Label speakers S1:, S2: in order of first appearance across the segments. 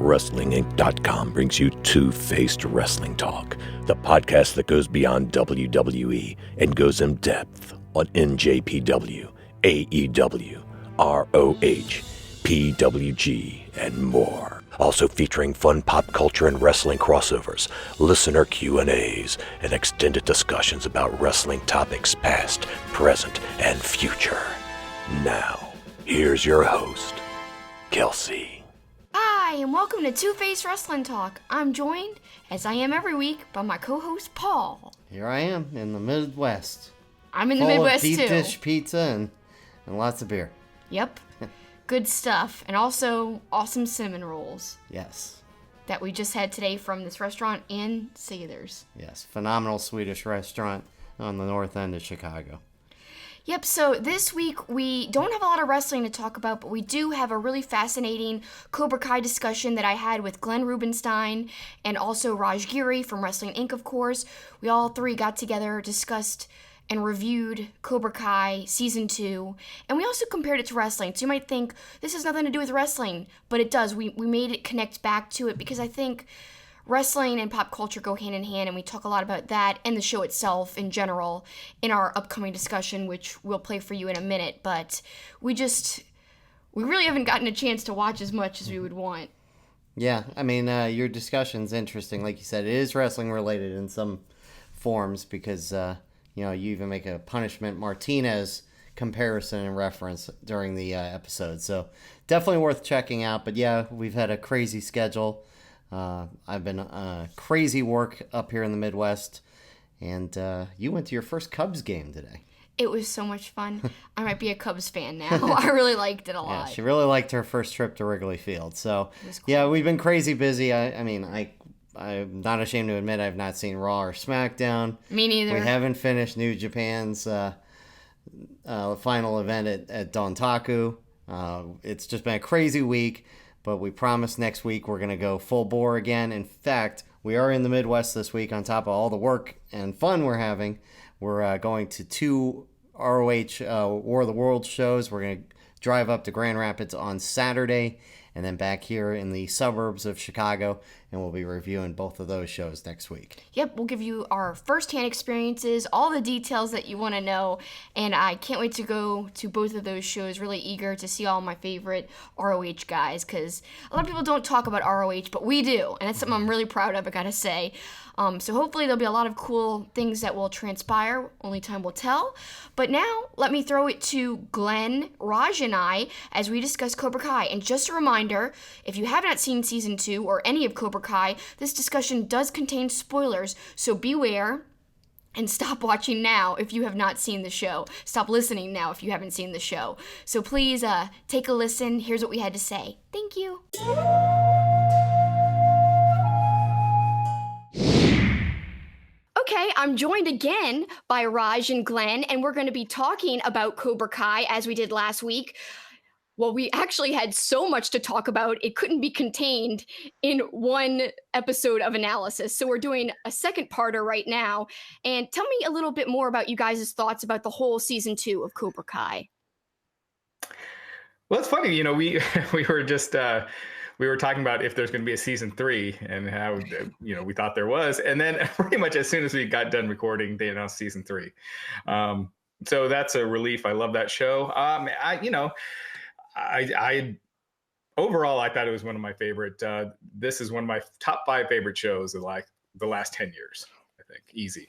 S1: WrestlingInc.com brings you Two-Faced Wrestling Talk, the podcast that goes beyond WWE and goes in depth on NJPW, AEW, ROH, PWG, and more. Also featuring fun pop culture and wrestling crossovers, listener Q&As, and extended discussions about wrestling topics past, present, and future. Now, here's your host, Kelsi.
S2: Hi, and welcome to Two-Faced Wrestling Talk. I'm joined, as I am every week, by my co-host, Paul.
S3: Here I am, in the Midwest.
S2: I'm in the Midwest, too.
S3: Full of deep dish pizza and lots of beer.
S2: Yep. Good stuff. And also, awesome cinnamon rolls.
S3: Yes.
S2: That we just had today from this restaurant in Sailors.
S3: Yes, phenomenal Swedish restaurant on the north end of Chicago.
S2: Yep, so this week we don't have a lot of wrestling to talk about, but we do have a really fascinating Cobra Kai discussion that I had with Glenn Rubenstein and also Raj Giri from Wrestling Inc., of course. We all three got together, discussed and reviewed Cobra Kai Season 2, and we also compared it to wrestling. So you might think, this has nothing to do with wrestling, but it does. We made it connect back to it because I think wrestling and pop culture go hand in hand, and we talk a lot about that and the show itself in general in our upcoming discussion, which we'll play for you in a minute. But we really haven't gotten a chance to watch as much as we would want.
S3: Yeah, I mean, your discussion's interesting. Like you said, it is wrestling related in some forms because, you even make a Punishment Martinez comparison and reference during the episode. So definitely worth checking out. But yeah, we've had a crazy schedule. I've been crazy work up here in the Midwest, and you went to your first Cubs game today.
S2: It was so much fun. I might be a Cubs fan now. I really liked it a lot.
S3: Yeah, she really liked her first trip to Wrigley Field. So,
S2: cool.
S3: Yeah, we've been crazy busy. I'm not ashamed to admit I've not seen Raw or SmackDown.
S2: Me neither.
S3: We haven't finished New Japan's final event at Dontaku. It's just been a crazy week. But we promise next week we're going to go full bore again. In fact, we are in the Midwest this week on top of all the work and fun we're having. We're going to 2 ROH War of the Worlds shows. We're going to drive up to Grand Rapids on Saturday and then back here in the suburbs of Chicago. And we'll be reviewing both of those shows next week.
S2: Yep, we'll give you our firsthand experiences, all the details that you want to know. And I can't wait to go to both of those shows. Really eager to see all my favorite ROH guys, because a lot of people don't talk about ROH, but we do. And that's something I'm really proud of, I gotta say. So hopefully there'll be a lot of cool things that will transpire. Only time will tell. But now, let me throw it to Glenn, Raj, and I as we discuss Cobra Kai. And just a reminder, if you have not seen Season 2 or any of Cobra Kai, this discussion does contain spoilers, so beware and stop watching now if you have not seen the show. Stop listening now if you haven't seen the show. So please take a listen. Here's what we had to say. Thank you. Okay, I'm joined again by Raj and Glenn, and we're going to be talking about Cobra Kai as we did last week. Well, we actually had so much to talk about, it couldn't be contained in one episode of analysis. So we're doing a second parter right now. And tell me a little bit more about you guys' thoughts about the whole Season 2 of Cobra Kai.
S4: Well, it's funny, we were just... we were talking about if there's going to be a Season 3 and how, we thought there was. And then pretty much as soon as we got done recording, they announced Season 3. So that's a relief. I love that show. Overall, I thought it was one of my favorite. This is one of my top 5 favorite shows of like the last 10 years, I think. Easy.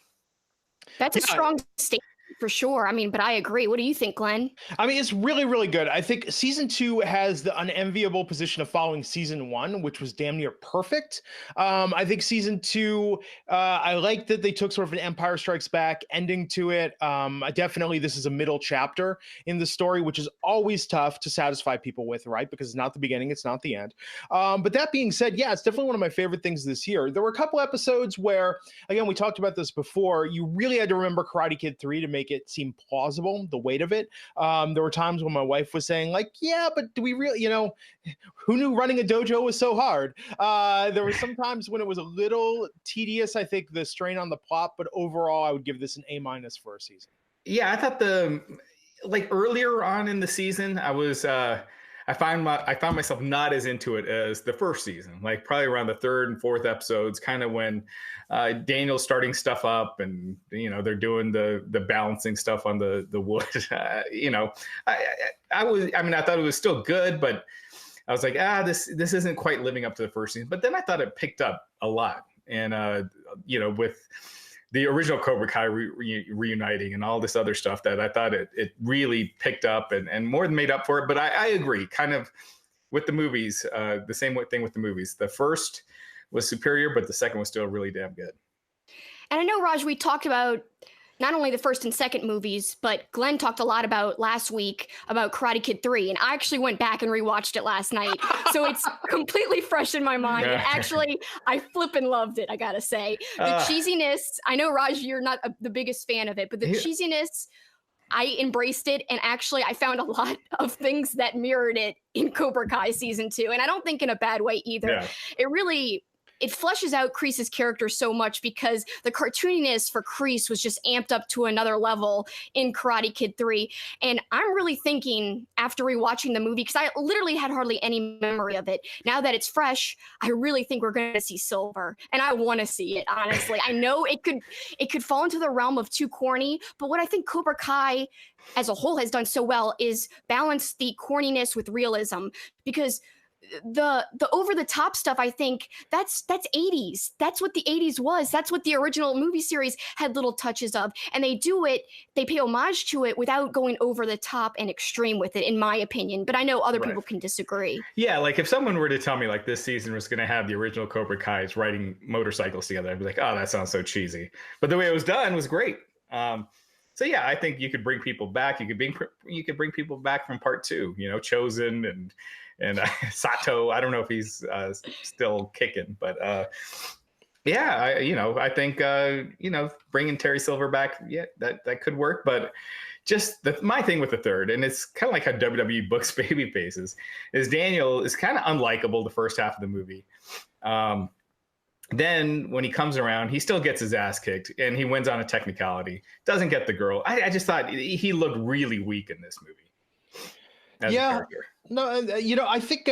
S2: That's a strong statement. For sure. But I agree. What do you think, Glenn?
S5: It's really, really good. I think Season 2 has the unenviable position of following Season 1, which was damn near perfect. I think Season 2, I like that they took sort of an Empire Strikes Back ending to it. Definitely, this is a middle chapter in the story, which is always tough to satisfy people with, right? Because it's not the beginning, it's not the end. But that being said, yeah, it's definitely one of my favorite things this year. There were a couple episodes where, again, we talked about this before, you really had to remember Karate Kid 3 to make it seem plausible, the weight of it. There were times when my wife was saying like, yeah, but do we really, who knew running a dojo was so hard? There were some times when it was a little tedious, I think, the strain on the plot, but overall I would give this an A- for a season.
S4: Yeah, I thought earlier on in the season, I I found myself not as into it as the first season, like probably around the third and fourth episodes, kind of when Daniel's starting stuff up and, you know, they're doing the balancing stuff on the wood. You know, I thought it was still good, but I was like, this isn't quite living up to the first season. But then I thought it picked up a lot. And, you know, with the original Cobra Kai reuniting and all this other stuff, that I thought it really picked up and more than made up for it. But I agree, kind of with the movies, the same thing with the movies. The first was superior, but the second was still really damn good.
S2: And I know, Raj, we talked about not only the first and second movies, but Glenn talked a lot about last week about Karate Kid 3. And I actually went back and rewatched it last night. So it's completely fresh in my mind. And actually, I flippin' loved it, I gotta say. The cheesiness, I know, Raj, you're not the biggest fan of it, but the cheesiness, I embraced it. And actually, I found a lot of things that mirrored it in Cobra Kai season 2. And I don't think in a bad way either. Yeah. It fleshes out Kreese's character so much because the cartooniness for Kreese was just amped up to another level in Karate Kid 3. And I'm really thinking after rewatching the movie, because I literally had hardly any memory of it. Now that it's fresh, I really think we're going to see Silver. And I want to see it, honestly. I know it could fall into the realm of too corny, but what I think Cobra Kai as a whole has done so well is balance the corniness with realism, because the over the top stuff, I think that's 80s. That's what the 80s was. That's what the original movie series had little touches of. And they pay homage to it without going over the top and extreme with it, in my opinion. But I know other people can disagree.
S4: Yeah, like if someone were to tell me like this season was going to have the original Cobra Kai's riding motorcycles together, I'd be like, oh, that sounds so cheesy. But the way it was done was great. So yeah, I think you could bring people back. You could bring people back from part 2, you know, Chosen and Sato. I don't know if he's still kicking, but I think bringing Terry Silver back, that could work. But just my thing with the third, and it's kind of like how WWE books baby faces, is Daniel is kind of unlikable the first half of the movie. Then when he comes around, he still gets his ass kicked and he wins on a technicality. Doesn't get the girl. I just thought he looked really weak in this movie.
S5: No, I think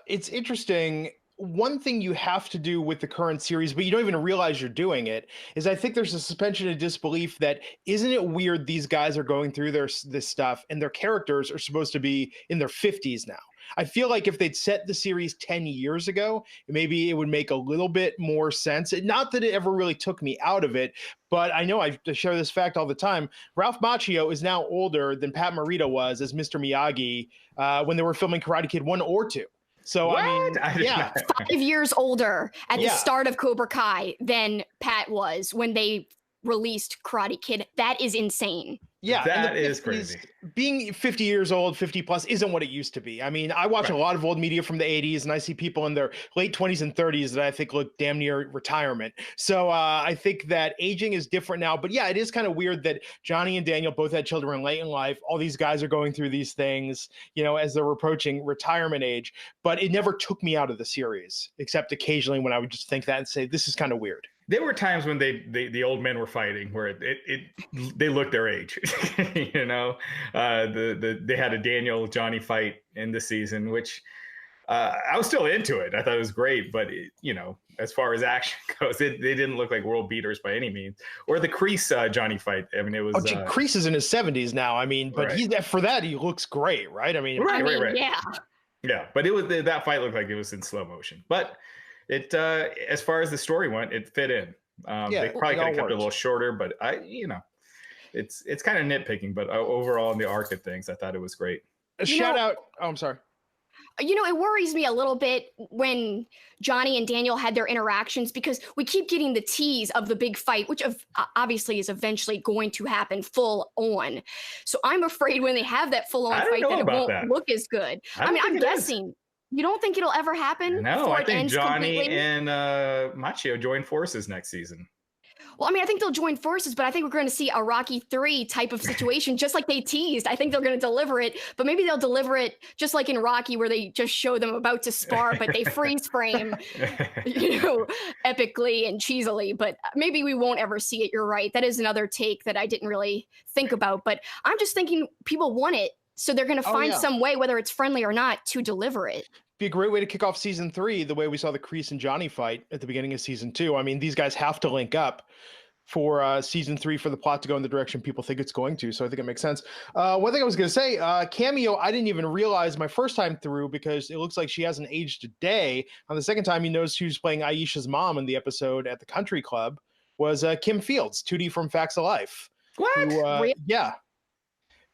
S5: it's interesting. One thing you have to do with the current series, but you don't even realize you're doing it, is I think there's a suspension of disbelief that, isn't it weird these guys are going through this stuff and their characters are supposed to be in their 50s now? I feel like if they'd set the series 10 years ago, maybe it would make a little bit more sense. Not that it ever really took me out of it, but I know I share this fact all the time. Ralph Macchio is now older than Pat Morita was as Mr. Miyagi when they were filming Karate Kid 1 or 2. So, what? I mean,
S2: 5 years older at the start of Cobra Kai than Pat was when they released Karate Kid. That is insane.
S5: Yeah,
S4: that is crazy.
S5: Being 50 years old, 50 plus, isn't what it used to be. I mean, I watch a lot of old media from the 80s, and I see people in their late 20s and 30s that I think look damn near retirement. So I think that aging is different now. But yeah, it is kind of weird that Johnny and Daniel both had children late in life. All these guys are going through these things, as they're approaching retirement age. But it never took me out of the series, except occasionally when I would just think that and say, this is kind of weird.
S4: There were times when the old men were fighting where they looked their age, they had a Daniel Johnny fight in the season, which I was still into it. I thought it was great, but as far as action goes, they didn't look like world beaters by any means. Or the Kreese Johnny fight. I mean, it was.
S5: Kreese is in his 70s now. I mean, but for that he looks great, right? I mean,
S4: right. Yeah, but it was that fight looked like it was in slow motion, but. It as far as the story went, it fit in. They probably could have kept it a little shorter, but it's kind of nitpicking. But overall, in the arc of things, I thought it was great.
S5: Shout out! Oh, I'm sorry.
S2: It worries me a little bit when Johnny and Daniel had their interactions, because we keep getting the tease of the big fight, which obviously is eventually going to happen full on. So I'm afraid when they have that full on fight, that it won't look as good. I mean, I'm guessing. You don't think it'll ever happen?
S4: No, I think Johnny and Macchio join forces next season.
S2: Well, I mean, I think they'll join forces, but I think we're going to see a Rocky 3 type of situation, just like they teased. I think they're going to deliver it, but maybe they'll deliver it just like in Rocky, where they just show them about to spar, but they freeze frame, epically and cheesily. But maybe we won't ever see it. You're right. That is another take that I didn't really think about, but I'm just thinking people want it So they're going to find some way, whether it's friendly or not, to deliver it.
S5: Be a great way to kick off season 3, the way we saw the Kreese and Johnny fight at the beginning of season 2. I mean, these guys have to link up for season 3 for the plot to go in the direction people think it's going to. So I think it makes sense. One thing I was going to say, Cameo, I didn't even realize my first time through because it looks like she hasn't aged a day. On the second time, you noticed who's playing Aisha's mom in the episode at the country club was Kim Fields, 2D from Facts of Life.
S4: What?
S5: Who, yeah.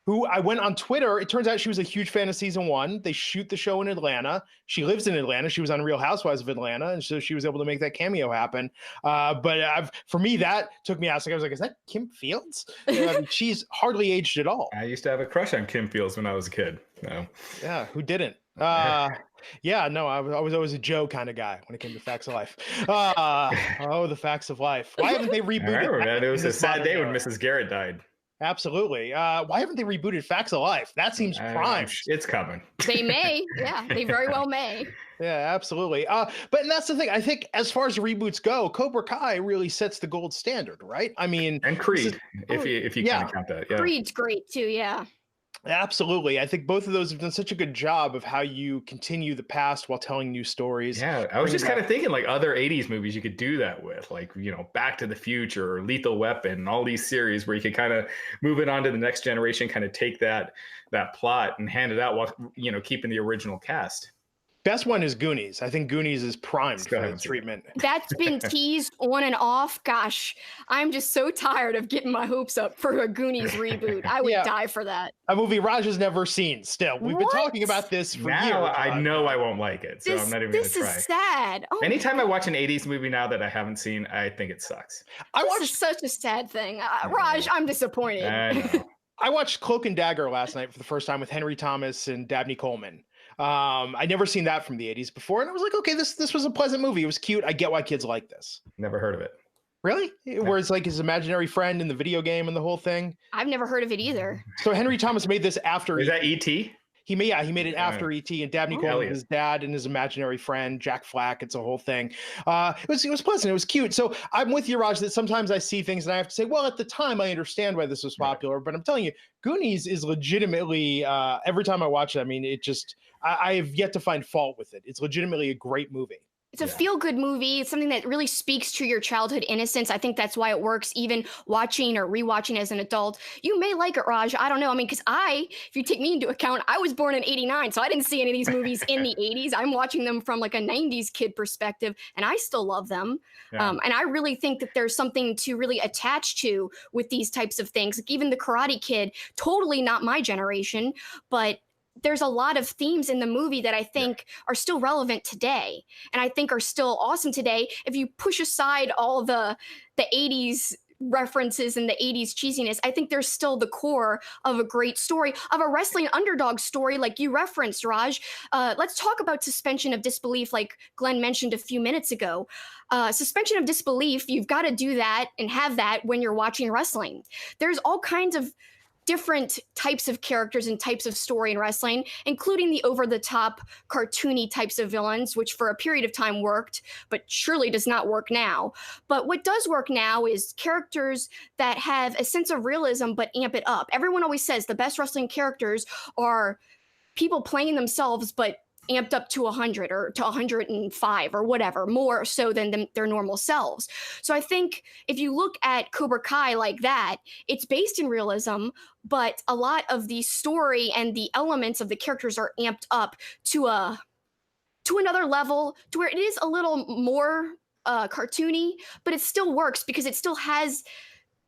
S5: Who I went on Twitter. It turns out she was a huge fan of season 1. They shoot the show in Atlanta. She lives in Atlanta. She was on Real Housewives of Atlanta. And so she was able to make that cameo happen. But for me, that took me out. I was like, is that Kim Fields? She's hardly aged at all.
S4: I used to have a crush on Kim Fields when I was a kid. No.
S5: Yeah, who didn't? Yeah, no, I was always a Joe kind of guy when it came to Facts of Life. The Facts of Life. Why haven't they rebooted?
S4: I remember that. It was a sad day when Mrs. Garrett died.
S5: Absolutely. Why haven't they rebooted Facts of Life? That seems prime.
S4: It's coming.
S2: They may. Yeah, they very well may.
S5: Yeah, absolutely. But and that's the thing. I think as far as reboots go, Cobra Kai really sets the gold standard, right? I mean,
S4: and Creed, if you kind of count that. Yeah.
S2: Creed's great too. Yeah.
S5: Absolutely. I think both of those have done such a good job of how you continue the past while telling new stories.
S4: Yeah, I was just kind of thinking like other 80s movies you could do that with, like, Back to the Future or Lethal Weapon, all these series where you could kind of move it on to the next generation, kind of take that plot and hand it out while, keeping the original cast.
S5: Best one is Goonies. I think Goonies is primed for the treatment.
S2: That's been teased on and off. Gosh, I'm just so tired of getting my hopes up for a Goonies reboot. I would die for that.
S5: A movie Raj has never seen still. We've been talking about this for years.
S4: I know I won't like it, so I'm not even going to try.
S2: This is sad. Oh,
S4: anytime I watch an 80s movie now that I haven't seen, I think it sucks.
S2: This is such a sad thing. Raj, I'm disappointed.
S4: I know.
S5: I watched Cloak and Dagger last night for the first time with Henry Thomas and Dabney Coleman. I'd never seen that from the 80s before, and I was like, okay, this was a pleasant movie. It was cute. I get why kids like this.
S4: Never heard of it.
S5: Really? Where it's like his imaginary friend in the video game and the whole thing?
S2: I've never heard of it either.
S5: So Henry Thomas made this after...
S4: Is that E.T.?
S5: He made it after E.T. and Dabney Coleman, his dad and his imaginary friend, Jack Flack. It's a whole thing. It was pleasant. It was cute. So I'm with you, Raj, that sometimes I see things and I have to say, well, at the time I understand why this was popular, but I'm telling you, Goonies is legitimately, every time I watch it, I mean, I have yet to find fault with it. It's legitimately a great movie.
S2: It's a feel-good movie. It's something that really speaks to your childhood innocence. I think that's why it works, even watching or rewatching as an adult. You may like it, Raj. I don't know. I mean, because if you take me into account, I was born in '89, so I didn't see any of these movies in the '80s. I'm watching them from like a '90s kid perspective, and I still love them. Yeah. And I really think that there's something to really attach to with these types of things. Like even The Karate Kid, totally not my generation, but there's a lot of themes in the movie that I think are still relevant today, and I think are still awesome today. If you push aside all the 80s references and the 80s cheesiness, I think there's still the core of a great story, of a wrestling underdog story like you referenced, Raj. Let's talk about suspension of disbelief like Glenn mentioned a few minutes ago. Suspension of disbelief, you've got to do that and have that when you're watching wrestling. There's all kinds of different types of characters and types of story in wrestling, including the over-the-top cartoony types of villains, which for a period of time worked, but surely does not work now. But what does work now is characters that have a sense of realism but amp it up. Everyone always says the best wrestling characters are people playing themselves but amped up to 100 or to 105 or whatever, more so than their normal selves. So I think if you look at Cobra Kai like that, it's based in realism, but a lot of the story and the elements of the characters are amped up to another level, to where it is a little more cartoony, but it still works because it still has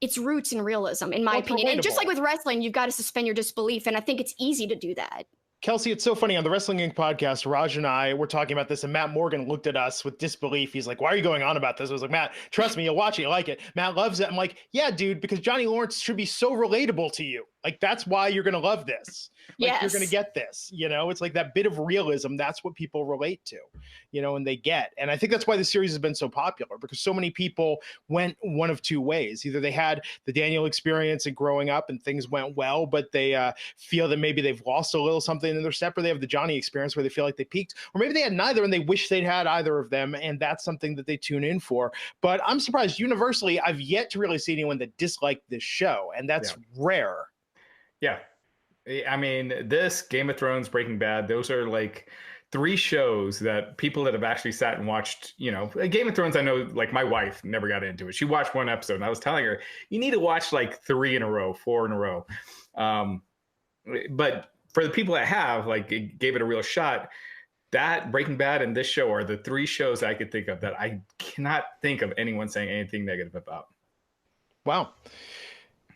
S2: its roots in realism, in my opinion. And just like with wrestling, you've got to suspend your disbelief, and I think it's easy to do that.
S5: Kelsi, it's so funny. On the Wrestling Inc. podcast, Raj and I were talking about this, and Matt Morgan looked at us with disbelief. He's like, why are you going on about this? I was like, Matt, trust me, you'll watch it, you like it. Matt loves it. I'm like, yeah, dude, because Johnny Lawrence should be so relatable to you. Like, that's why you're going to love this. Like, yes. You're going to get this, it's like that bit of realism. That's what people relate to, and they get. And I think that's why the series has been so popular, because so many people went one of two ways. Either they had the Daniel experience and growing up and things went well, but they feel that maybe they've lost a little something in their step, or they have the Johnny experience where they feel like they peaked, or maybe they had neither and they wish they'd had either of them. And that's something that they tune in for. But I'm surprised universally, I've yet to really see anyone that disliked this show. And that's rare.
S4: Yeah. I mean, this, Game of Thrones, Breaking Bad, those are like 3 shows that people that have actually sat and watched, Game of Thrones, I know, like my wife never got into it. She watched 1 episode and I was telling her, you need to watch like 3 in a row, 4 in a row. But for the people that have, like, gave it a real shot, that Breaking Bad and this show are the 3 shows I could think of that I cannot think of anyone saying anything negative about.
S5: Wow.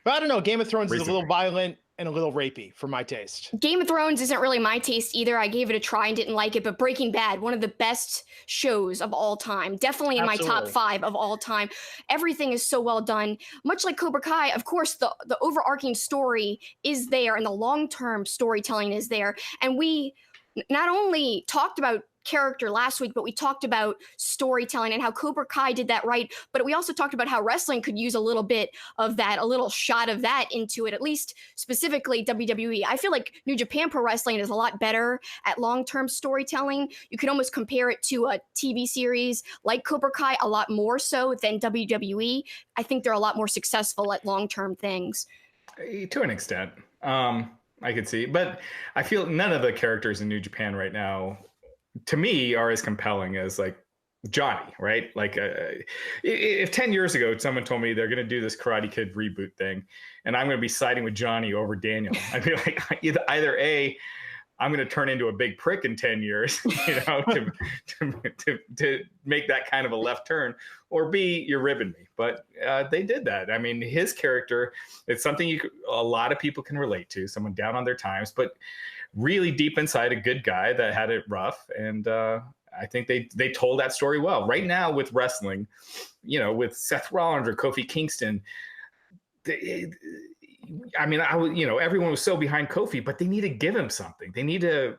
S5: But I don't know. Game of Thrones is a little violent and a little rapey for my taste.
S2: Game of Thrones isn't really my taste either. I gave it a try and didn't like it, but Breaking Bad, one of the best shows of all time. Definitely in my top 5 of all time. Everything is so well done. Much like Cobra Kai, of course, the overarching story is there and the long-term storytelling is there. And we not only talked about character last week, but we talked about storytelling and how Cobra Kai did that right. But we also talked about how wrestling could use a little bit of that, a little shot of that into it, at least specifically WWE. I feel like New Japan Pro Wrestling is a lot better at long-term storytelling. You could almost compare it to a TV series like Cobra Kai a lot more so than WWE. I think they're a lot more successful at long-term things.
S4: To an extent. I could see, but I feel none of the characters in New Japan right now, to me, are as compelling as like Johnny, right? Like if 10 years ago someone told me they're going to do this Karate Kid reboot thing and I'm going to be siding with Johnny over Daniel, I'd be like, either A, I'm going to turn into a big prick in 10 years, to make that kind of a left turn, or B, you're ribbing me. But they did that. I mean, his character, it's something a lot of people can relate to, someone down on their times, but really deep inside a good guy that had it rough. And I think they told that story well. Right now with wrestling, with Seth Rollins or Kofi Kingston, everyone was so behind Kofi, but they need to give him something. They need to,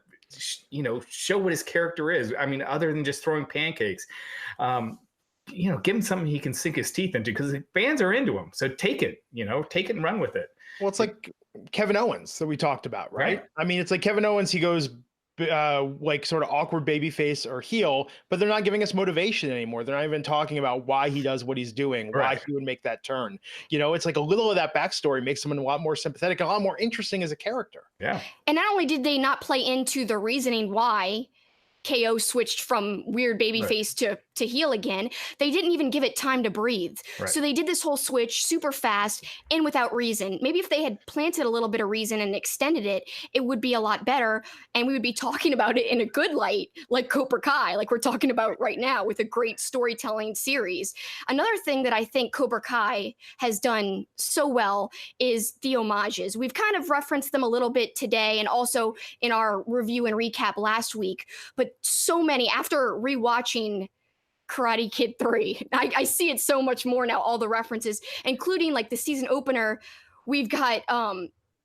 S4: show what his character is. I mean, other than just throwing pancakes, give him something he can sink his teeth into, because the fans are into him. So take it and run with it.
S5: Well, it's like Kevin Owens that we talked about, right? I mean, it's like Kevin Owens, he goes like sort of awkward babyface or heel, but they're not giving us motivation anymore. They're not even talking about why he does what he's doing, why he would make that turn. It's like a little of that backstory makes someone a lot more sympathetic, a lot more interesting as a character.
S4: Yeah.
S2: And not only did they not play into the reasoning why KO switched from weird babyface to heel again, they didn't even give it time to breathe. So they did this whole switch super fast and without reason. Maybe if they had planted a little bit of reason and extended it, it would be a lot better, and we would be talking about it in a good light, like Cobra Kai, like we're talking about right now, with a great storytelling series. Another thing that I think Cobra Kai has done so well is the homages. We've kind of referenced them a little bit today and also in our review and recap last week, but so many, after rewatching Karate Kid 3, I see it so much more now, all the references, including like the season opener. We've got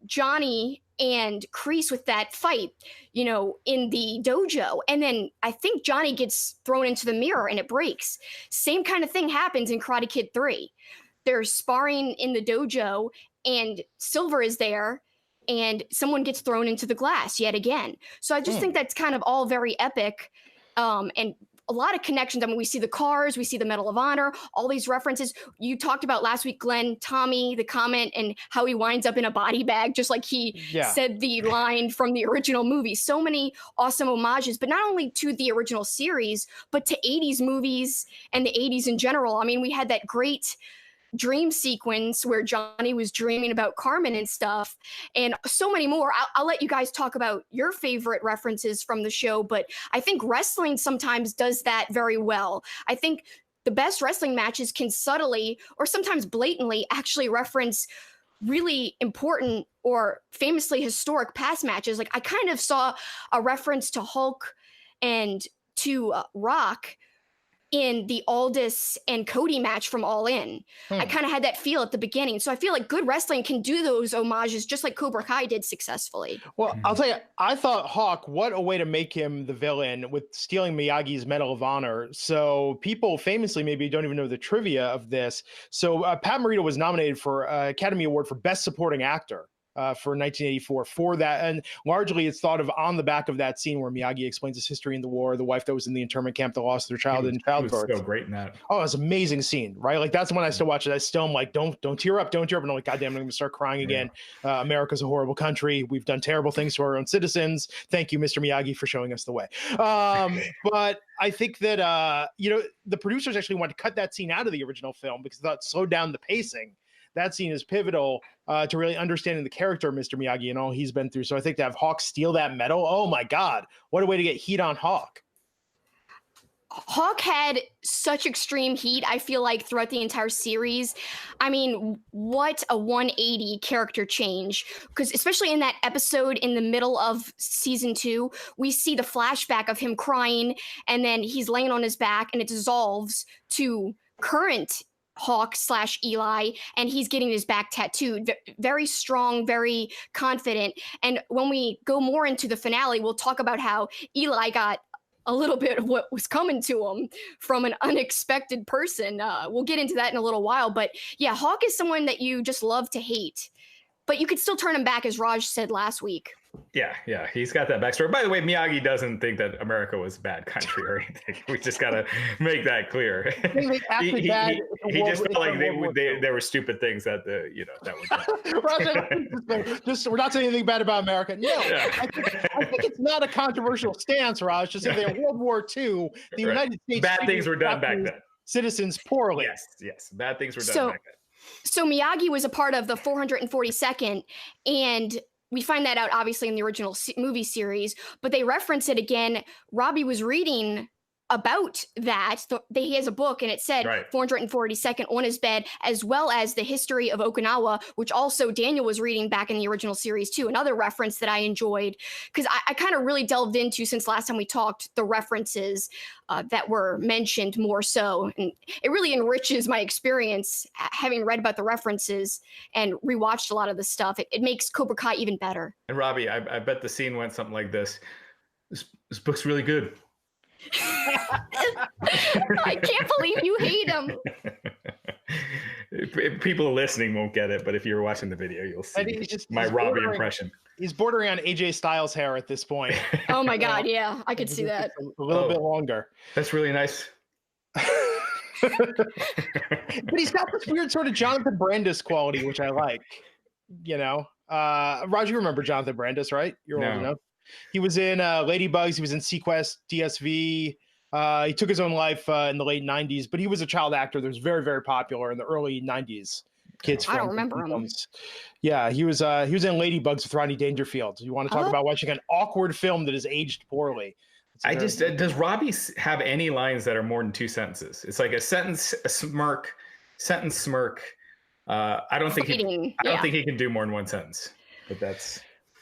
S2: Johnny and Kreese with that fight, in the dojo. And then I think Johnny gets thrown into the mirror and it breaks. Same kind of thing happens in Karate Kid 3. They're sparring in the dojo and Silver is there, and someone gets thrown into the glass yet again. So I just think that's kind of all very epic, and a lot of connections. I mean, we see the cars, we see the Medal of Honor, all these references. You talked about last week, Glenn, Tommy, the comment, and how he winds up in a body bag, just like he said the line from the original movie. So many awesome homages, but not only to the original series, but to 80s movies and the 80s in general. I mean, we had that great dream sequence where Johnny was dreaming about Carmen and stuff, and so many more. I'll let you guys talk about your favorite references from the show, but I think wrestling sometimes does that very well. I think the best wrestling matches can subtly or sometimes blatantly actually reference really important or famously historic past matches. Like I kind of saw a reference to Hulk and to Rock in the Aldis and Cody match from All In. I kind of had that feel at the beginning. So I feel like good wrestling can do those homages just like Cobra Kai did successfully.
S5: Well, I'll tell you, I thought Hawk, what a way to make him the villain with stealing Miyagi's Medal of Honor. So people famously maybe don't even know the trivia of this. So Pat Morita was nominated for Academy Award for Best Supporting Actor for 1984 for that. And largely it's thought of on the back of that scene where Miyagi explains his history in the war, the wife that was in the internment camp that lost their child in childbirth.
S4: He was so great in that.
S5: Oh, it's an amazing scene, right? Like that's when I still watch it. I still am like, don't tear up, don't tear up. And I'm like, God damn, I'm going to start crying again. America's a horrible country. We've done terrible things to our own citizens. Thank you, Mr. Miyagi, for showing us the way. But I think that, the producers actually wanted to cut that scene out of the original film because they thought it slowed down the pacing. That scene is pivotal to really understanding the character of Mr. Miyagi and all he's been through. So I think to have Hawk steal that medal, oh my God, what a way to get heat on Hawk.
S2: Hawk had such extreme heat, I feel like, throughout the entire series. I mean, what a 180 character change. Because especially in that episode in the middle of season 2, we see the flashback of him crying, and then he's laying on his back, and it dissolves to current Hawk / Eli, and he's getting his back tattooed. Very strong, very confident. And when we go more into the finale, we'll talk about how Eli got a little bit of what was coming to him from an unexpected person. We'll get into that in a little while. But yeah, Hawk is someone that you just love to hate. But you could still turn him back, as Raj said last week.
S4: Yeah, he's got that backstory. By the way, Miyagi doesn't think that America was a bad country or anything. We just got to make that clear. he just felt like there were stupid things that that were
S5: just we're not saying anything bad about America. No, yeah. I think it's not a controversial stance, Raj. Just say in World War II, the United States
S4: bad things were done back then.
S5: Citizens poorly.
S4: Yes, bad things were done back then.
S2: So Miyagi was a part of the 442nd, and we find that out obviously in the original movie series, but they reference it again. Robby was reading about that. He has a book, and it said 442nd on his bed, as well as the history of Okinawa, which also Daniel was reading back in the original series too. Another reference that I enjoyed, because I kind of really delved into, since last time we talked, the references that were mentioned more so. And it really enriches my experience having read about the references and rewatched a lot of the stuff. It makes Cobra Kai even better.
S4: And Robby, I bet the scene went something like this. This book's really good.
S2: I can't believe you hate him.
S4: People listening won't get it, but if you're watching the video, you'll see my Robby impression.
S5: He's bordering on AJ Styles hair at this point.
S2: Oh my God, yeah, I could see that.
S5: A little bit longer.
S4: That's really nice.
S5: But he's got this weird sort of Jonathan Brandis quality, which I like. Raj, you remember Jonathan Brandis, right? You're old enough. He was in Ladybugs. He was in Sequest, DSV. He took his own life in the late 90s, but he was a child actor that was very, very popular in the early 90s. I don't remember him. Yeah, he was in Ladybugs with Rodney Dangerfield. You want to talk about watching an awkward film that is aged poorly.
S4: Does Robby have any lines that are more than 2 sentences? It's like a sentence, a smirk, sentence, smirk. I don't think he can do more than 1 sentence, but that's...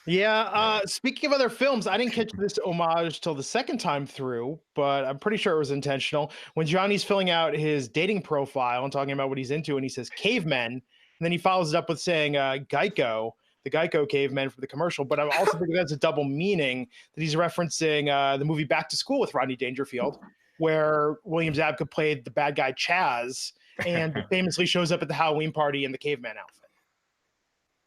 S5: Yeah. Speaking of other films, I didn't catch this homage till the second time through, but I'm pretty sure it was intentional. When Johnny's filling out his dating profile and talking about what he's into, and he says cavemen, and then he follows it up with saying Geico, the Geico cavemen from the commercial. But I'm also thinking that's a double meaning, that he's referencing the movie Back to School with Rodney Dangerfield, where William Zabka played the bad guy Chaz and famously shows up at the Halloween party in the caveman outfit.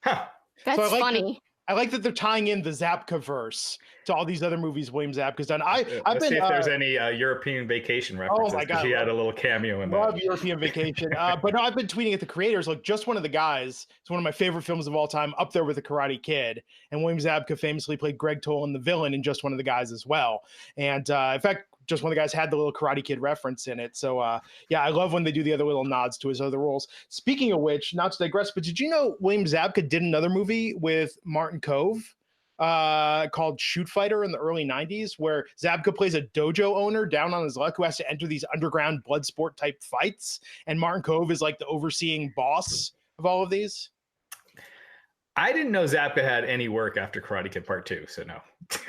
S4: Huh.
S2: That's funny.
S5: I like that they're tying in the Zabka verse to all these other movies William Zabka's done. Let's
S4: see if there's any European Vacation references. Oh my God, he had a little cameo in
S5: that. European Vacation. But no, I've been tweeting at the creators, like, just one of the guys. It's one of my favorite films of all time, up there with The Karate Kid. And William Zabka famously played Greg Tolan, the villain, in Just One of the Guys as well. And in fact, Just One of the Guys had the little Karate Kid reference in it. So I love when they do the other little nods to his other roles. Speaking of which, not to digress, but did you know William Zabka did another movie with Martin Kove called Shoot Fighter in the early 90s, where Zabka plays a dojo owner down on his luck who has to enter these underground blood sport type fights. And Martin Kove is like the overseeing boss of all of these.
S4: I didn't know Zabka had any work after Karate Kid Part 2, so no.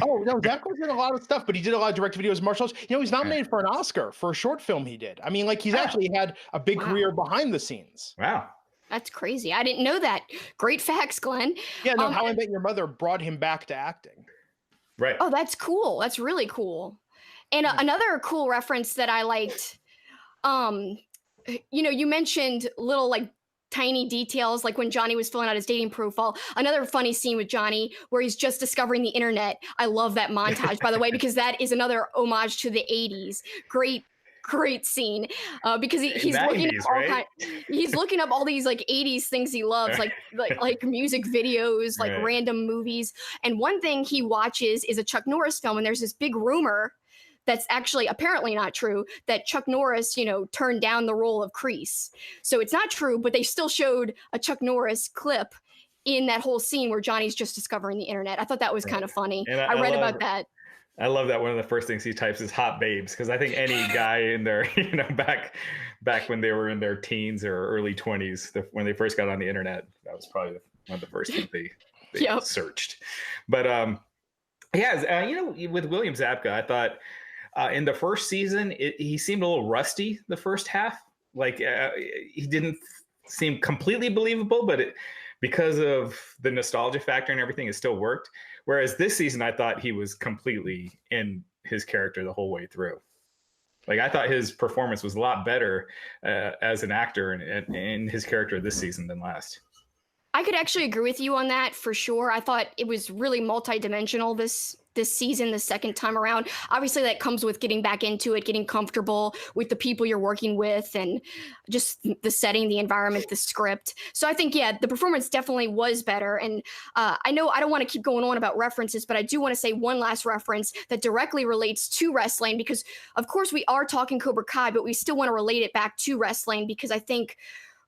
S5: Oh, no, Zabka did a lot of stuff, but he did a lot of direct videos, martial arts. He's nominated for an Oscar for a short film he did. I mean, like, he's actually had a big career behind the scenes.
S4: Wow.
S2: That's crazy. I didn't know that. Great facts, Glenn.
S5: Yeah, no, How I Met Your Mother brought him back to acting.
S4: Right.
S2: Oh, that's cool. That's really cool. And another cool reference that I liked, you mentioned little, like, tiny details, like when Johnny was filling out his dating profile. Another funny scene with Johnny where he's just discovering the internet. I love that montage, by the way, because that is another homage to the 80s. Great scene, because he's looking up
S4: right?
S2: he's looking up all these like 80s things he loves, like music videos, like random movies. And one thing he watches is a Chuck Norris film, and there's this big rumor that's actually apparently not true, that Chuck Norris, turned down the role of Kreese. So it's not true, but they still showed a Chuck Norris clip in that whole scene where Johnny's just discovering the internet. I thought that was kind of funny.
S4: And
S2: I read about that.
S4: I love that one of the first things he types is hot babes, because I think any guy in their, back when they were in their teens or early 20s, when they first got on the internet, that was probably one of the first things they searched. But with William Zabka, I thought in the first season, he seemed a little rusty the first half. Like he didn't seem completely believable, but because of the nostalgia factor and everything, it still worked. Whereas this season, I thought he was completely in his character the whole way through. Like, I thought his performance was a lot better as an actor in his character this season than last.
S2: I could actually agree with you on that for sure. I thought it was really multidimensional this season, the second time around. Obviously, that comes with getting back into it, getting comfortable with the people you're working with, and just the setting, the environment, the script. So I think, the performance definitely was better. And I know I don't want to keep going on about references, but I do want to say one last reference that directly relates to wrestling, because, of course, we are talking Cobra Kai, but we still want to relate it back to wrestling, because I think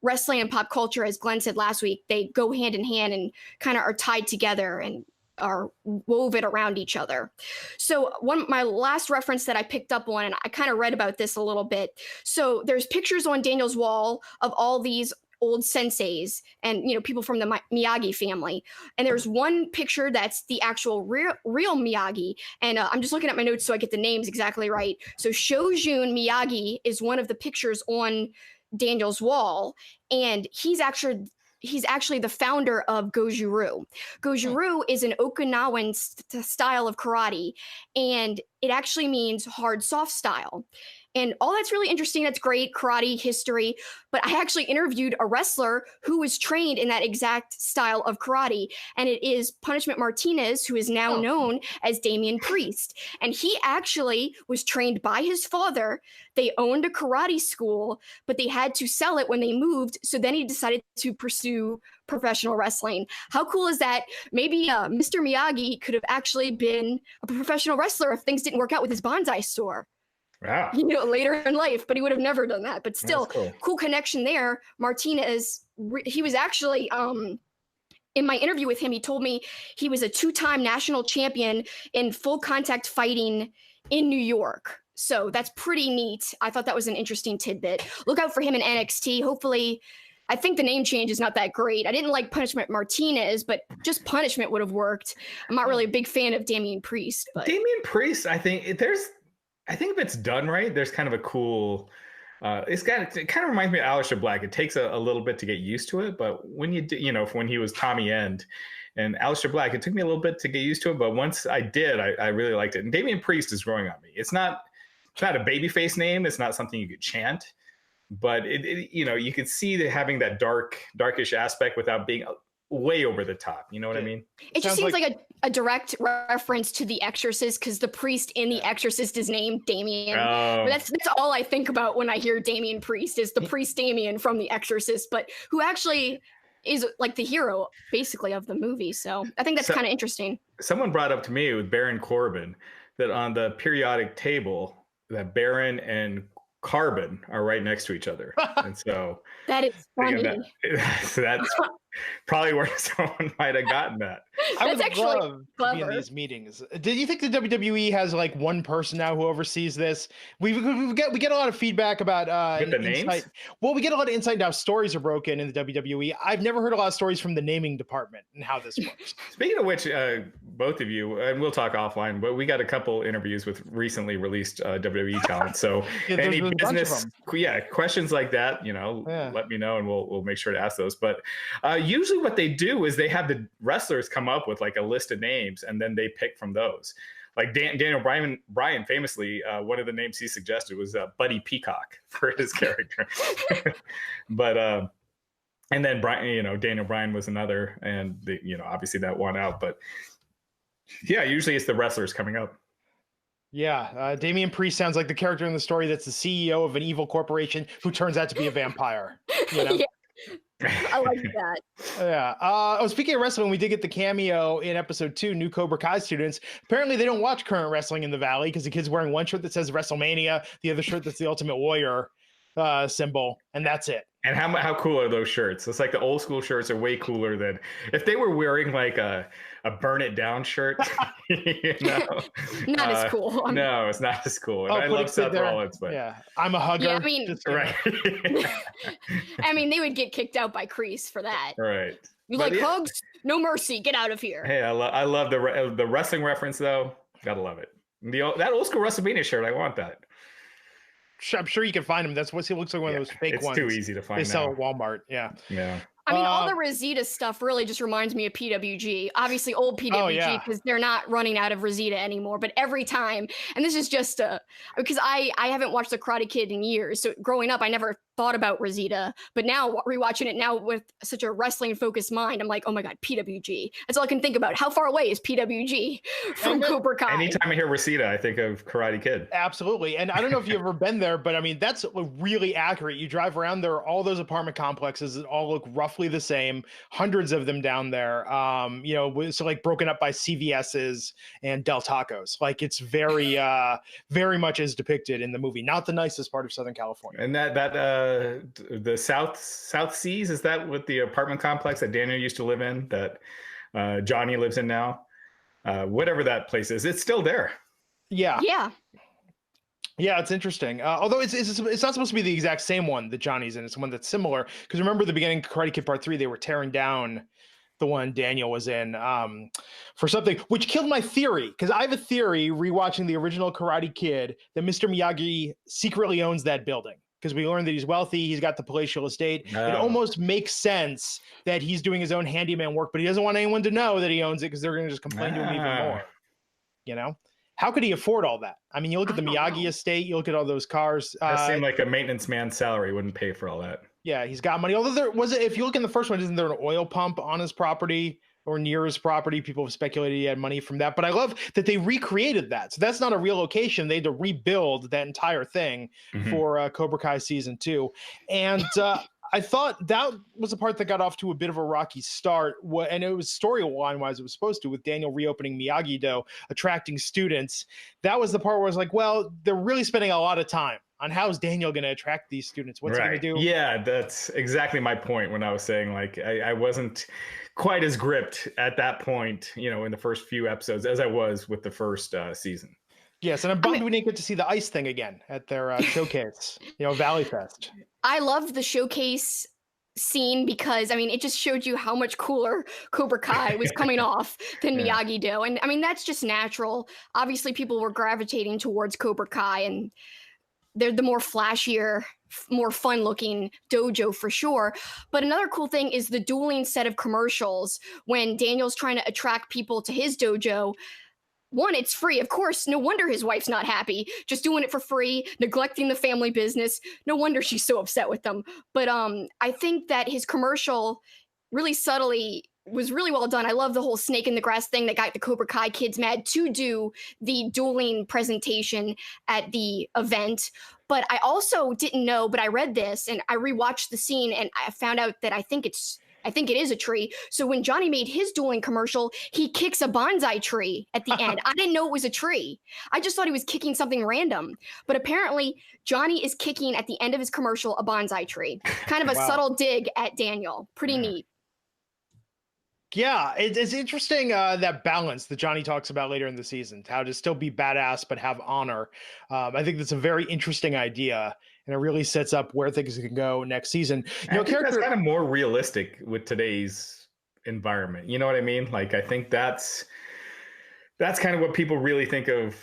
S2: wrestling and pop culture, as Glenn said last week, they go hand in hand and kind of are tied together and are woven around each other. So my last reference that I picked up on, and I kind of read about this a little bit. So there's pictures on Daniel's wall of all these old senseis and, people from the Miyagi family. And there's one picture that's the actual real Miyagi. And I'm just looking at my notes so I get the names exactly right. So Jun Miyagi is one of the pictures on Daniel's wall, and he's actually the founder of Goju-Ryu. Goju-Ryu is an Okinawan style of karate, and it actually means hard, soft style. And all that's really interesting. That's great karate history. But I actually interviewed a wrestler who was trained in that exact style of karate. And it is Punishment Martinez, who is now known as Damien Priest. And he actually was trained by his father. They owned a karate school, but they had to sell it when they moved. So then he decided to pursue professional wrestling. How cool is that? Maybe Mr. Miyagi could have actually been a professional wrestler if things didn't work out with his bonsai store.
S4: Wow.
S2: Later in life, but he would have never done that. But still, cool connection there. Martinez, he was actually, in my interview with him, he told me he was a 2-time national champion in full contact fighting in New York. So that's pretty neat. I thought that was an interesting tidbit. Look out for him in NXT. Hopefully, I think the name change is not that great. I didn't like Punishment Martinez, but just Punishment would have worked. I'm not really a big fan of Damien Priest. But
S4: Damien Priest, I think if it's done right, there's kind of a cool. It kind of reminds me of Aleister Black. It takes a little bit to get used to it, but when you do, when he was Tommy End and Aleister Black, it took me a little bit to get used to it. But once I did, I really liked it. And Damien Priest is growing on me. It's not a babyface name. It's not something you could chant, but you could see that having that darkish aspect without being way over the top. You know what I mean?
S2: It just seems like a direct reference to The Exorcist, because the priest in The Exorcist is named Damien. But that's all I think about when I hear Damien Priest, is the priest Damien from The Exorcist, but who actually is like the hero basically of the movie. So I think that's kind of interesting.
S4: Someone brought up to me with Baron Corbin that on the periodic table that Baron and Carbon are right next to each other. And so
S2: that is funny.
S4: So that's probably where someone might have gotten that.
S5: I
S2: That's
S5: would
S2: actually
S5: love to be in
S2: clever.
S5: these meetings. Do you think the WWE has like one person now who oversees this? We get a lot of feedback about
S4: Get the
S5: insight.
S4: names?
S5: Well, we get a lot of insight into how stories are broken in the WWE. I've never heard a lot of stories from the naming department and how this works.
S4: Speaking of which, both of you, and we'll talk offline, but we got a couple interviews with recently released WWE talent. So any business, questions like that, let me know and we'll make sure to ask those. But usually what they do is they have the wrestlers come up with like a list of names and then they pick from those. Like Daniel Bryan famously, one of the names he suggested was Buddy Peacock for his character. But And then Brian, Daniel Bryan was another, and obviously that won out. But yeah, usually it's the wrestlers coming up.
S5: Yeah, Damien Priest sounds like the character in the story that's the CEO of an evil corporation who turns out to be a vampire.
S2: Yeah. I like that.
S5: Yeah. Speaking of wrestling, we did get the cameo in episode 2, new Cobra Kai students. Apparently, they don't watch current wrestling in the Valley because the kid's wearing one shirt that says WrestleMania, the other shirt that's the Ultimate Warrior symbol, and that's it.
S4: And how cool are those shirts? It's like the old school shirts are way cooler than if they were wearing like a burn it down shirt.
S2: Not as cool.
S4: No, it's not as cool. And I love Seth Rollins, but
S5: yeah, I'm a hugger.
S2: Yeah, I mean,
S4: right.
S2: I mean, they would get kicked out by Kreese for that.
S4: Right.
S2: You like hugs? No mercy. Get out of here.
S4: Hey, I love the wrestling reference though. Gotta love it. That old school WrestleMania shirt. I want that.
S5: I'm sure you can find them. That's what he looks like, one of those fake ones.
S4: It's too easy to find.
S5: They sell at Walmart. Yeah.
S2: I mean, all the Reseda stuff really just reminds me of PWG. Obviously, old PWG because they're not running out of Reseda anymore. But every time, and this is just because I haven't watched The Karate Kid in years. So growing up, I never thought about Reseda. But now, rewatching it now with such a wrestling-focused mind, I'm like, oh my God, PWG. That's all I can think about. How far away is PWG from Cobra Kai?
S4: Anytime I hear Reseda, I think of Karate Kid.
S5: Absolutely. And I don't know if you've ever been there, but I mean, that's really accurate. You drive around there, all those apartment complexes that all look roughly the same, hundreds of them down there, so like broken up by CVS's and Del Tacos. Like it's very, very much as depicted in the movie. Not the nicest part of Southern California.
S4: And that the South Seas, is that what the apartment complex that Daniel used to live in, that Johnny lives in now? Whatever that place is, it's still there.
S5: Yeah.
S2: Yeah.
S5: Yeah, it's interesting. Although it's not supposed to be the exact same one that Johnny's in. It's one that's similar. Because remember the beginning Karate Kid Part 3, they were tearing down the one Daniel was in for something, which killed my theory. Because I have a theory, rewatching the original Karate Kid, that Mr. Miyagi secretly owns that building. Because we learned that he's wealthy, he's got the palatial estate. Oh. It almost makes sense that he's doing his own handyman work, but he doesn't want anyone to know that he owns it because they're going to just complain to him even more. You know? How could he afford all that? I mean, you look at the Miyagi estate, you look at all those cars.
S4: That seemed like a maintenance man's salary wouldn't pay for all that.
S5: Yeah, he's got money. Although if you look in the first one, isn't there an oil pump on his property or near his property? People have speculated he had money from that. But I love that they recreated that. So that's not a real location. They had to rebuild that entire thing for Cobra Kai Season 2. And I thought that was the part that got off to a bit of a rocky start. And it was storyline-wise, it was supposed to, with Daniel reopening Miyagi-Do, attracting students. That was the part where I was like, well, they're really spending a lot of time on how's Daniel going to attract these students? What's he going to do?
S4: Yeah, that's exactly my point when I was saying, like, I wasn't quite as gripped at that point, in the first few episodes as I was with the first season.
S5: Yes, and I'm bummed we didn't get to see the ice thing again at their showcase, Valley Fest.
S2: I loved the showcase scene because, I mean, it just showed you how much cooler Cobra Kai was coming off than Miyagi-Do. And, I mean, that's just natural. Obviously, people were gravitating towards Cobra Kai, and they're the more flashier, more fun-looking dojo for sure. But another cool thing is the dueling set of commercials when Daniel's trying to attract people to his dojo. One, it's free. Of course, no wonder his wife's not happy. Just doing it for free, neglecting the family business. No wonder she's so upset with them. But I think that his commercial really subtly was really well done. I love the whole snake in the grass thing that got the Cobra Kai kids mad to do the dueling presentation at the event. But I also didn't know, but I read this and I rewatched the scene and I found out that I think it is a tree. So when Johnny made his dueling commercial, he kicks a bonsai tree at the end. I didn't know it was a tree. I just thought he was kicking something random. But apparently, Johnny is kicking at the end of his commercial a bonsai tree. Kind of a subtle dig at Daniel. Pretty neat.
S5: Yeah, it's interesting, that balance that Johnny talks about later in the season, how to still be badass but have honor. I think that's a very interesting idea, and it really sets up where things can go next season.
S4: I think that's kind of more realistic with today's environment. You know what I mean? Like, I think that's kind of what people really think of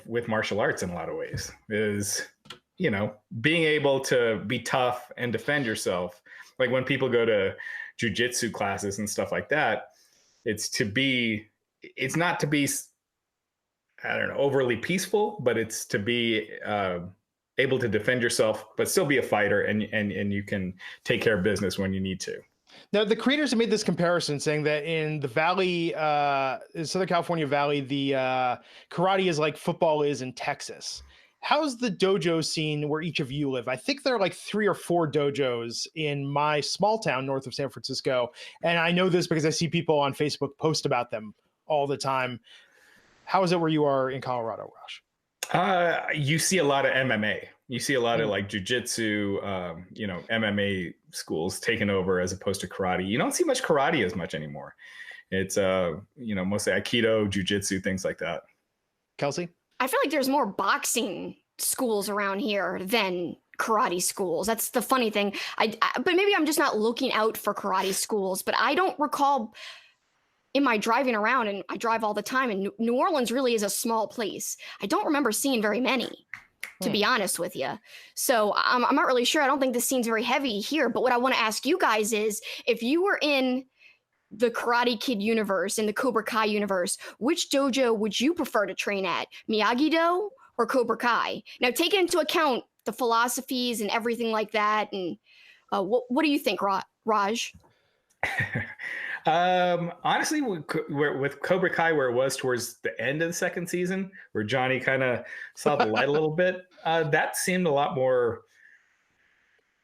S4: with martial arts in a lot of ways is, being able to be tough and defend yourself. Like when people go to jujitsu classes and stuff like that, it's not to be, I don't know, overly peaceful, but it's to be able to defend yourself, but still be a fighter, and you can take care of business when you need to.
S5: Now, the creators have made this comparison saying that in the Valley, in Southern California Valley, the karate is like football is in Texas. How's the dojo scene where each of you live? I think there are like 3 or 4 dojos in my small town north of San Francisco. And I know this because I see people on Facebook post about them all the time. How is it where you are in Colorado, Raj?
S4: You see a lot of MMA. You see a lot of like jujitsu, MMA schools taken over as opposed to karate. You don't see much karate as much anymore. It's, mostly Aikido, jujitsu, things like that.
S5: Kelsi?
S2: I feel like there's more boxing schools around here than karate schools. That's the funny thing. But maybe I'm just not looking out for karate schools, but I don't recall in my driving around, and I drive all the time, and New Orleans really is a small place. I don't remember seeing very many, to be honest with you. So I'm not really sure. I don't think this scene's very heavy here, but what I want to ask you guys is, if you were in the Karate Kid universe, in the Cobra Kai universe, which dojo would you prefer to train at? Miyagi-Do or Cobra Kai? Now, take into account the philosophies and everything like that. And what do you think, Raj?
S4: Honestly, with Cobra Kai, where it was towards the end of the second season, where Johnny kind of saw the light a little bit, that seemed a lot more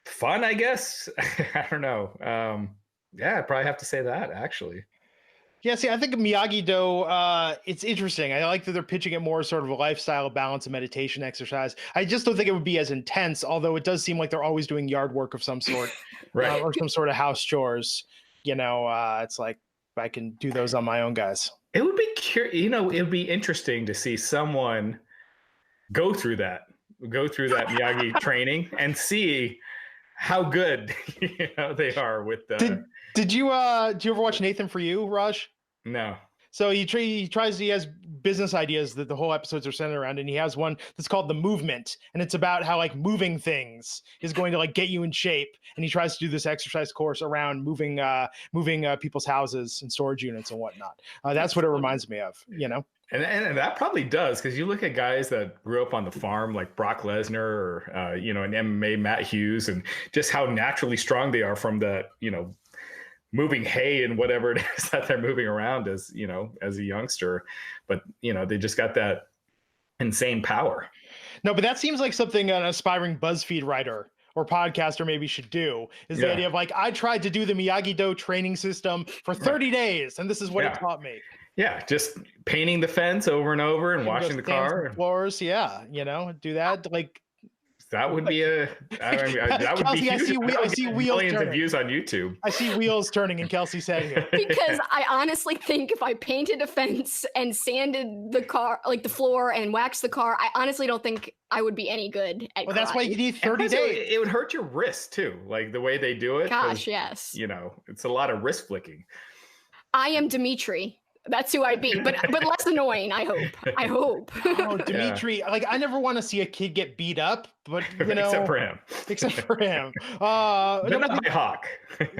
S4: fun, I guess. I don't know. Yeah, I'd probably have to say that, actually.
S5: Yeah, see, I think Miyagi-Do, it's interesting. I like that they're pitching it more sort of a lifestyle balance and meditation exercise. I just don't think it would be as intense, although it does seem like they're always doing yard work of some sort,
S4: Right.
S5: Or some sort of house chores. It's like, I can do those on my own, guys.
S4: It would be it would be interesting to see someone go through that Miyagi training and see how good they are with the.
S5: Did you ever watch Nathan For You, Raj?
S4: No.
S5: So he has business ideas that the whole episodes are centered around, and he has one that's called The Movement, and it's about how like moving things is going to like get you in shape, and he tries to do this exercise course around moving people's houses and storage units and whatnot. That's what it reminds me of,
S4: And that probably does, because you look at guys that grew up on the farm like Brock Lesnar or an MMA Matt Hughes, and just how naturally strong they are from the moving hay and whatever it is that they're moving around as a youngster, but they just got that insane power.
S5: No, but that seems like something an aspiring BuzzFeed writer or podcaster maybe should do, is the idea of like, I tried to do the Miyagi-Do training system for 30 days, and this is what it taught me.
S4: Yeah, just painting the fence over and over and washing the car.
S5: Floors, do that. Like,
S4: that would be that would be huge.
S5: I see wheels
S4: millions
S5: turning.
S4: of views on YouTube.
S5: I see wheels turning in Kelsi's head here.
S2: Because I honestly think if I painted a fence and sanded the car, like the floor, and waxed the car, I honestly don't think I would be any good at karate.
S5: That's why you need 30 days.
S4: It would hurt your wrist too, like the way they do it.
S2: Gosh, yes.
S4: It's a lot of wrist flicking.
S2: I am Dimitri. That's who I'd be, but less annoying. I hope.
S5: Oh, Dimitri! Like, I never want to see a kid get beat up, but
S4: except for him.
S5: But
S4: not by Hawk.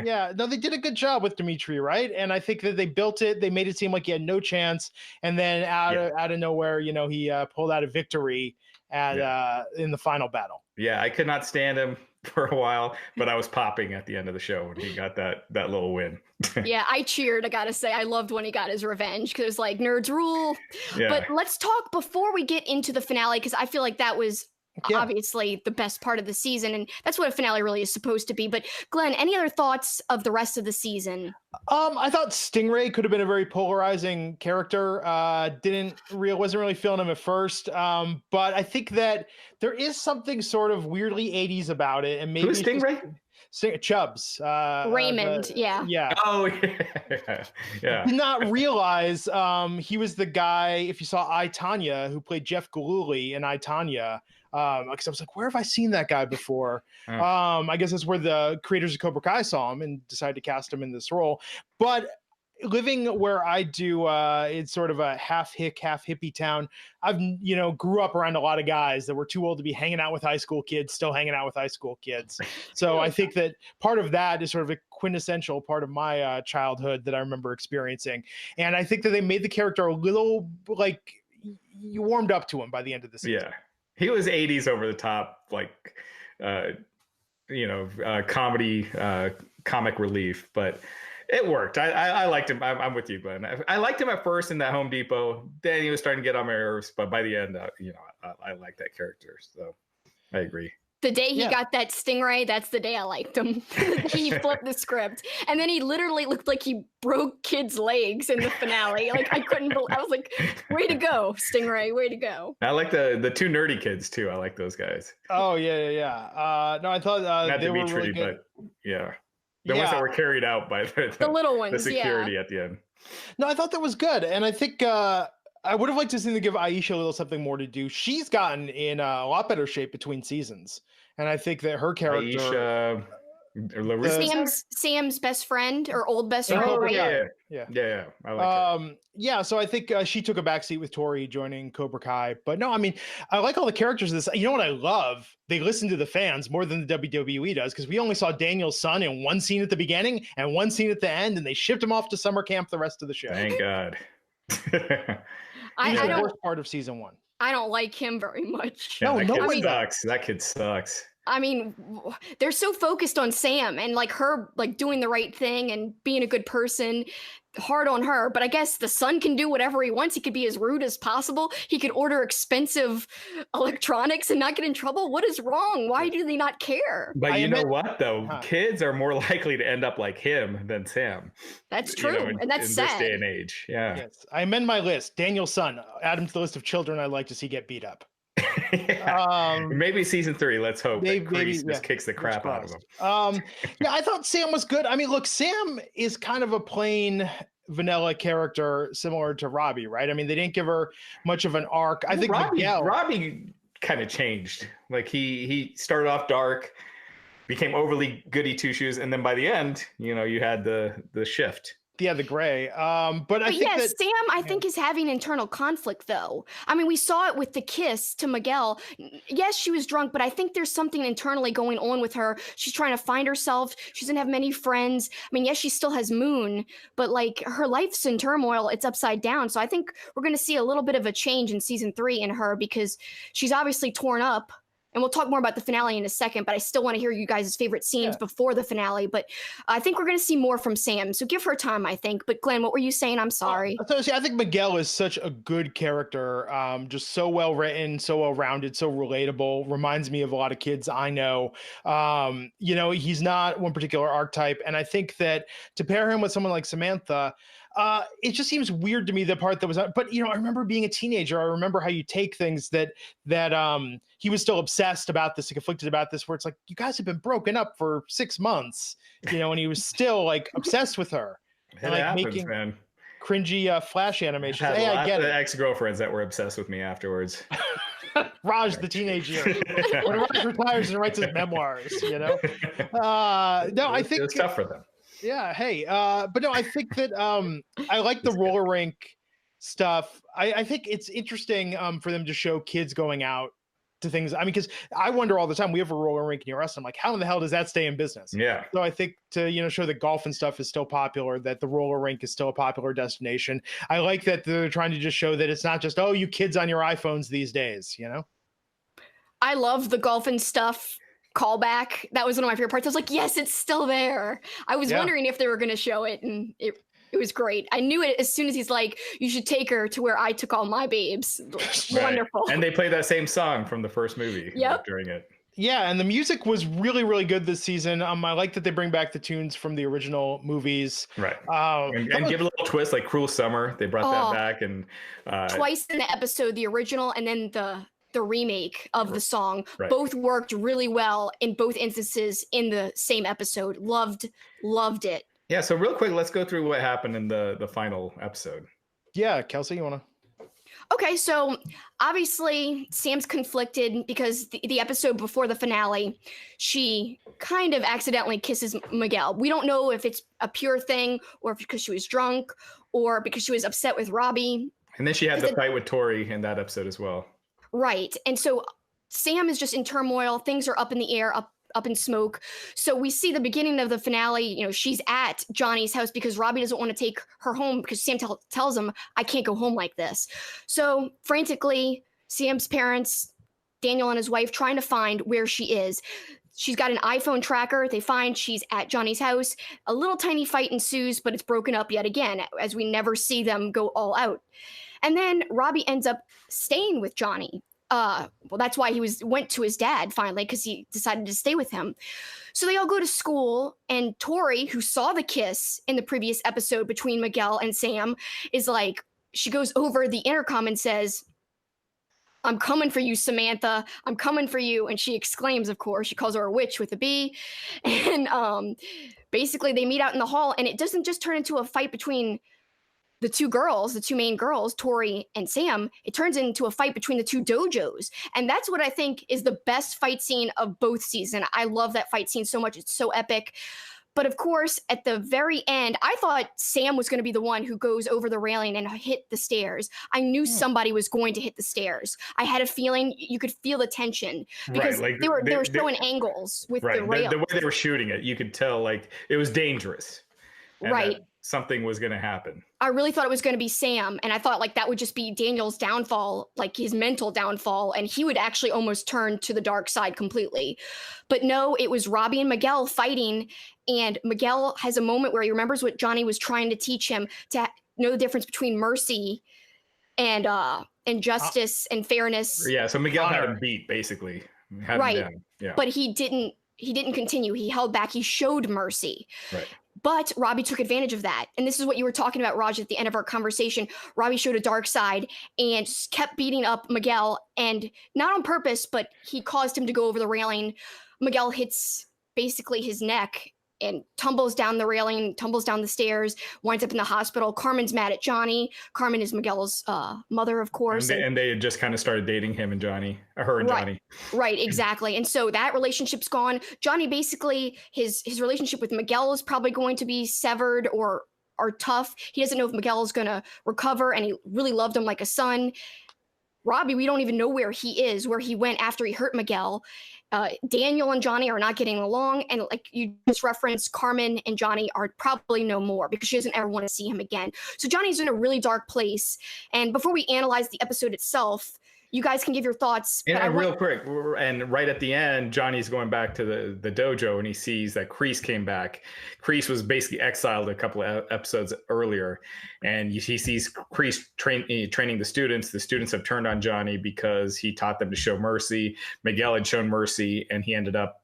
S5: Yeah, no, they did a good job with Dimitri, right? And I think that they built it. They made it seem like he had no chance, and then out of nowhere, he pulled out a victory in the final battle.
S4: Yeah, I could not stand him for a while, but I was popping at the end of the show when he got that little win.
S2: Yeah, I cheered. I gotta say, I loved when he got his revenge, because it's like, nerds rule.
S4: Yeah.
S2: But let's talk before we get into the finale, because I feel like that was obviously the best part of the season, and that's what a finale really is supposed to be. But Glenn, any other thoughts of the rest of the season?
S5: I thought Stingray could have been a very polarizing character. Wasn't really feeling him at first. But I think that there is something sort of weirdly 80s about it, and maybe
S4: who's Stingray?
S5: Chubbs.
S2: Raymond,
S5: yeah.
S4: Oh, yeah.
S5: Did not realize he was the guy, if you saw I, Tonya, who played Jeff Gillooly in I, Tonya. Because I was like, where have I seen that guy before? I guess that's where the creators of Cobra Kai saw him and decided to cast him in this role. But living where I do, it's sort of a half hick, half hippie town. I've, grew up around a lot of guys that were too old to be hanging out with high school kids, still hanging out with high school kids. So I think that part of that is sort of a quintessential part of my childhood that I remember experiencing. And I think that they made the character a little, like, you warmed up to him by the end of the season.
S4: Yeah. He was 80s over the top like, comedy, comic relief, but it worked. I liked him. I'm with you, Glenn. I liked him at first in that Home Depot. Then he was starting to get on my nerves, but by the end, I like that character. So I agree.
S2: The day he got that Stingray, that's the day I liked him. He flipped the script. And then he literally looked like he broke kids' legs in the finale. Like, I couldn't believe, I was like, way to go, Stingray, way to go.
S4: I like the two nerdy kids, too. I like those guys.
S5: Oh, yeah. No, I thought
S4: Not
S5: they
S4: to be
S5: were really
S4: trendy,
S5: good.
S4: but yeah. The ones that were carried out by
S2: the little ones,
S4: the security at the end.
S5: No, I thought that was good. And I think I would have liked to see them give Aisha a little something more to do. She's gotten in a lot better shape between seasons. And I think that her character...
S4: Aisha,
S2: Sam's best friend or old best friend.
S4: Oh,
S2: right?
S4: yeah. I like her.
S5: Yeah, so I think she took a backseat with Tori joining Cobra Kai. But no, I mean, I like all the characters of this. You know what I love? They listen to the fans more than the WWE does, because we only saw Daniel's son in one scene at the beginning and one scene at the end, and they shipped him off to summer camp the rest of the show.
S4: Thank God.
S2: I
S5: the
S2: don't,
S5: worst part of season 1.
S2: I don't like him very much.
S4: Yeah,
S5: no,
S4: that kid sucks.
S2: I mean, they're so focused on Sam and like her, like doing the right thing and being a good person, hard on her. But I guess the son can do whatever he wants. He could be as rude as possible. He could order expensive electronics and not get in trouble. What is wrong? Why do they not care?
S4: But you know what, though? Kids are more likely to end up like him than Sam.
S2: That's true. And that's
S4: in
S2: sad.
S4: this day and age. Yeah.
S5: Yes. I amend my list. Daniel's son. Add him to the list of children I'd like to see get beat up.
S4: Maybe season 3. Let's hope
S5: maybe
S4: just kicks the crap out of him.
S5: Yeah, I thought Sam was good. I mean, look, Sam is kind of a plain vanilla character, similar to Robby, right? I mean, they didn't give her much of an arc. I think
S4: Robby kind of changed. Like he started off dark, became overly goody two shoes, and then by the end, you had the shift.
S5: Yeah, the gray. But I think that
S2: Sam, I think, is having internal conflict, though. I mean, we saw it with the kiss to Miguel. Yes, she was drunk, but I think there's something internally going on with her. She's trying to find herself. She doesn't have many friends. I mean, yes, she still has Moon, but like her life's in turmoil. It's upside down. So I think we're going to see a little bit of a change in season 3 in her, because she's obviously torn up. And we'll talk more about the finale in a second, but I still want to hear you guys' favorite scenes before the finale. But I think we're going to see more from Sam. So give her time, I think. But Glenn, what were you saying? I'm sorry.
S5: I think Miguel is such a good character. Just so well written, so well rounded, so relatable. Reminds me of a lot of kids I know. He's not one particular archetype. And I think that to pair him with someone like Samantha, it just seems weird to me, the part that was, but I remember being a teenager. I remember how you take things that he was still obsessed about this, conflicted about this, where it's like, you guys have been broken up for 6 months, and he was still like obsessed with her.
S4: And like happens, making man.
S5: Cringy flash animations.
S4: Hey, I get it. Ex-girlfriends that were obsessed with me afterwards.
S5: Raj, the teenage years. When Raj retires and writes his memoirs, No, I think
S4: it's tough for them.
S5: Yeah. Hey, but no, I think that I like the roller rink stuff. I think it's interesting for them to show kids going out to things. I mean, because I wonder all the time, we have a roller rink near us. I'm like, how in the hell does that stay in business?
S4: Yeah.
S5: So I think to, show that golf and stuff is still popular, that the roller rink is still a popular destination. I like that they're trying to just show that it's not just, oh, you kids on your iPhones these days,
S2: I love the golf and stuff callback. That was one of my favorite parts. I was like, yes, it's still there. I was wondering if they were going to show it, and it was great. I knew it as soon as he's like, you should take her to where I took all my babes.
S4: Right.
S2: Wonderful.
S4: And they played that same song from the first movie during it.
S5: Yeah, and the music was really, really good this season. I like that they bring back the tunes from the original movies.
S4: Right. And give a little twist, like Cruel Summer. They brought that back. And
S2: twice in the episode, the original and then the remake of the song, both worked really well in both instances in the same episode. Loved it.
S4: Yeah, so real quick, let's go through what happened in the final episode.
S5: Yeah, Kelsi, you want to?
S2: Okay, so obviously Sam's conflicted because the episode before the finale, she kind of accidentally kisses Miguel. We don't know if it's a pure thing or if because she was drunk or because she was upset with Robby.
S4: And then she had the fight with Tori in that episode as well.
S2: Right. And so Sam is just in turmoil. Things are up in the air, up in smoke. So we see the beginning of the finale. She's at Johnny's house because Robby doesn't want to take her home because Sam tells him, I can't go home like this. So frantically, Sam's parents Daniel and his wife trying to find where she is. She's got an iPhone tracker. They find she's at Johnny's house. A little tiny fight ensues, but it's broken up yet again, as we never see them go all out. And then Robby ends up staying with Johnny. Well, that's why he went to his dad finally, because he decided to stay with him. So they all go to school, and Tori, who saw the kiss in the previous episode between Miguel and Sam, is like, she goes over the intercom and says, "I'm coming for you, Samantha. I'm coming for you." And she exclaims, of course, she calls her a witch with a B. And basically they meet out in the hall, and it doesn't just turn into a fight between the two girls, the two main girls, Tori and Sam. It turns into a fight between the two dojos. And that's what I think is the best fight scene of both seasons. I love that fight scene so much. It's so epic. But of course, at the very end, I thought Sam was going to be the one who goes over the railing and hit the stairs. I knew somebody was going to hit the stairs. I had a feeling you could feel the tension because they were showing angles with the rail.
S4: The way they were shooting it, you could tell like it was dangerous.
S2: Right.
S4: Something was going to happen.
S2: I really thought it was going to be Sam, and I thought like that would just be Daniel's downfall, like his mental downfall, and he would actually almost turn to the dark side completely. But no, it was Robby and Miguel fighting, and Miguel has a moment where he remembers what Johnny was trying to teach him, to know the difference between mercy and justice and fairness.
S4: Yeah, so Miguel had him beat, basically. Had him down. Yeah.
S2: But he didn't continue. He held back. He showed mercy.
S4: Right.
S2: But Robby took advantage of that. And this is what you were talking about, Raj, at the end of our conversation. Robby showed a dark side and kept beating up Miguel, and not on purpose, but he caused him to go over the railing. Miguel hits basically his neck and tumbles down the railing, tumbles down the stairs, winds up in the hospital. Carmen's mad at Johnny. Carmen is Miguel's mother, of course.
S4: And they had just kind of started dating her and Johnny.
S2: Right, exactly. And so that relationship's gone. Johnny, basically, his relationship with Miguel is probably going to be severed or tough. He doesn't know if Miguel is going to recover, and he really loved him like a son. Robby, we don't even know where he is, where he went after he hurt Miguel. Daniel and Johnny are not getting along, and like you just referenced, Carmen and Johnny are probably no more because she doesn't ever want to see him again. So Johnny's in a really dark place. And before we analyze the episode itself, you guys can give your thoughts.
S4: And real quick, and right at the end, Johnny's going back to the dojo, and he sees that Kreese came back. Kreese was basically exiled a couple of episodes earlier, and he sees Kreese training the students. The students have turned on Johnny because he taught them to show mercy. Miguel had shown mercy, and he ended up,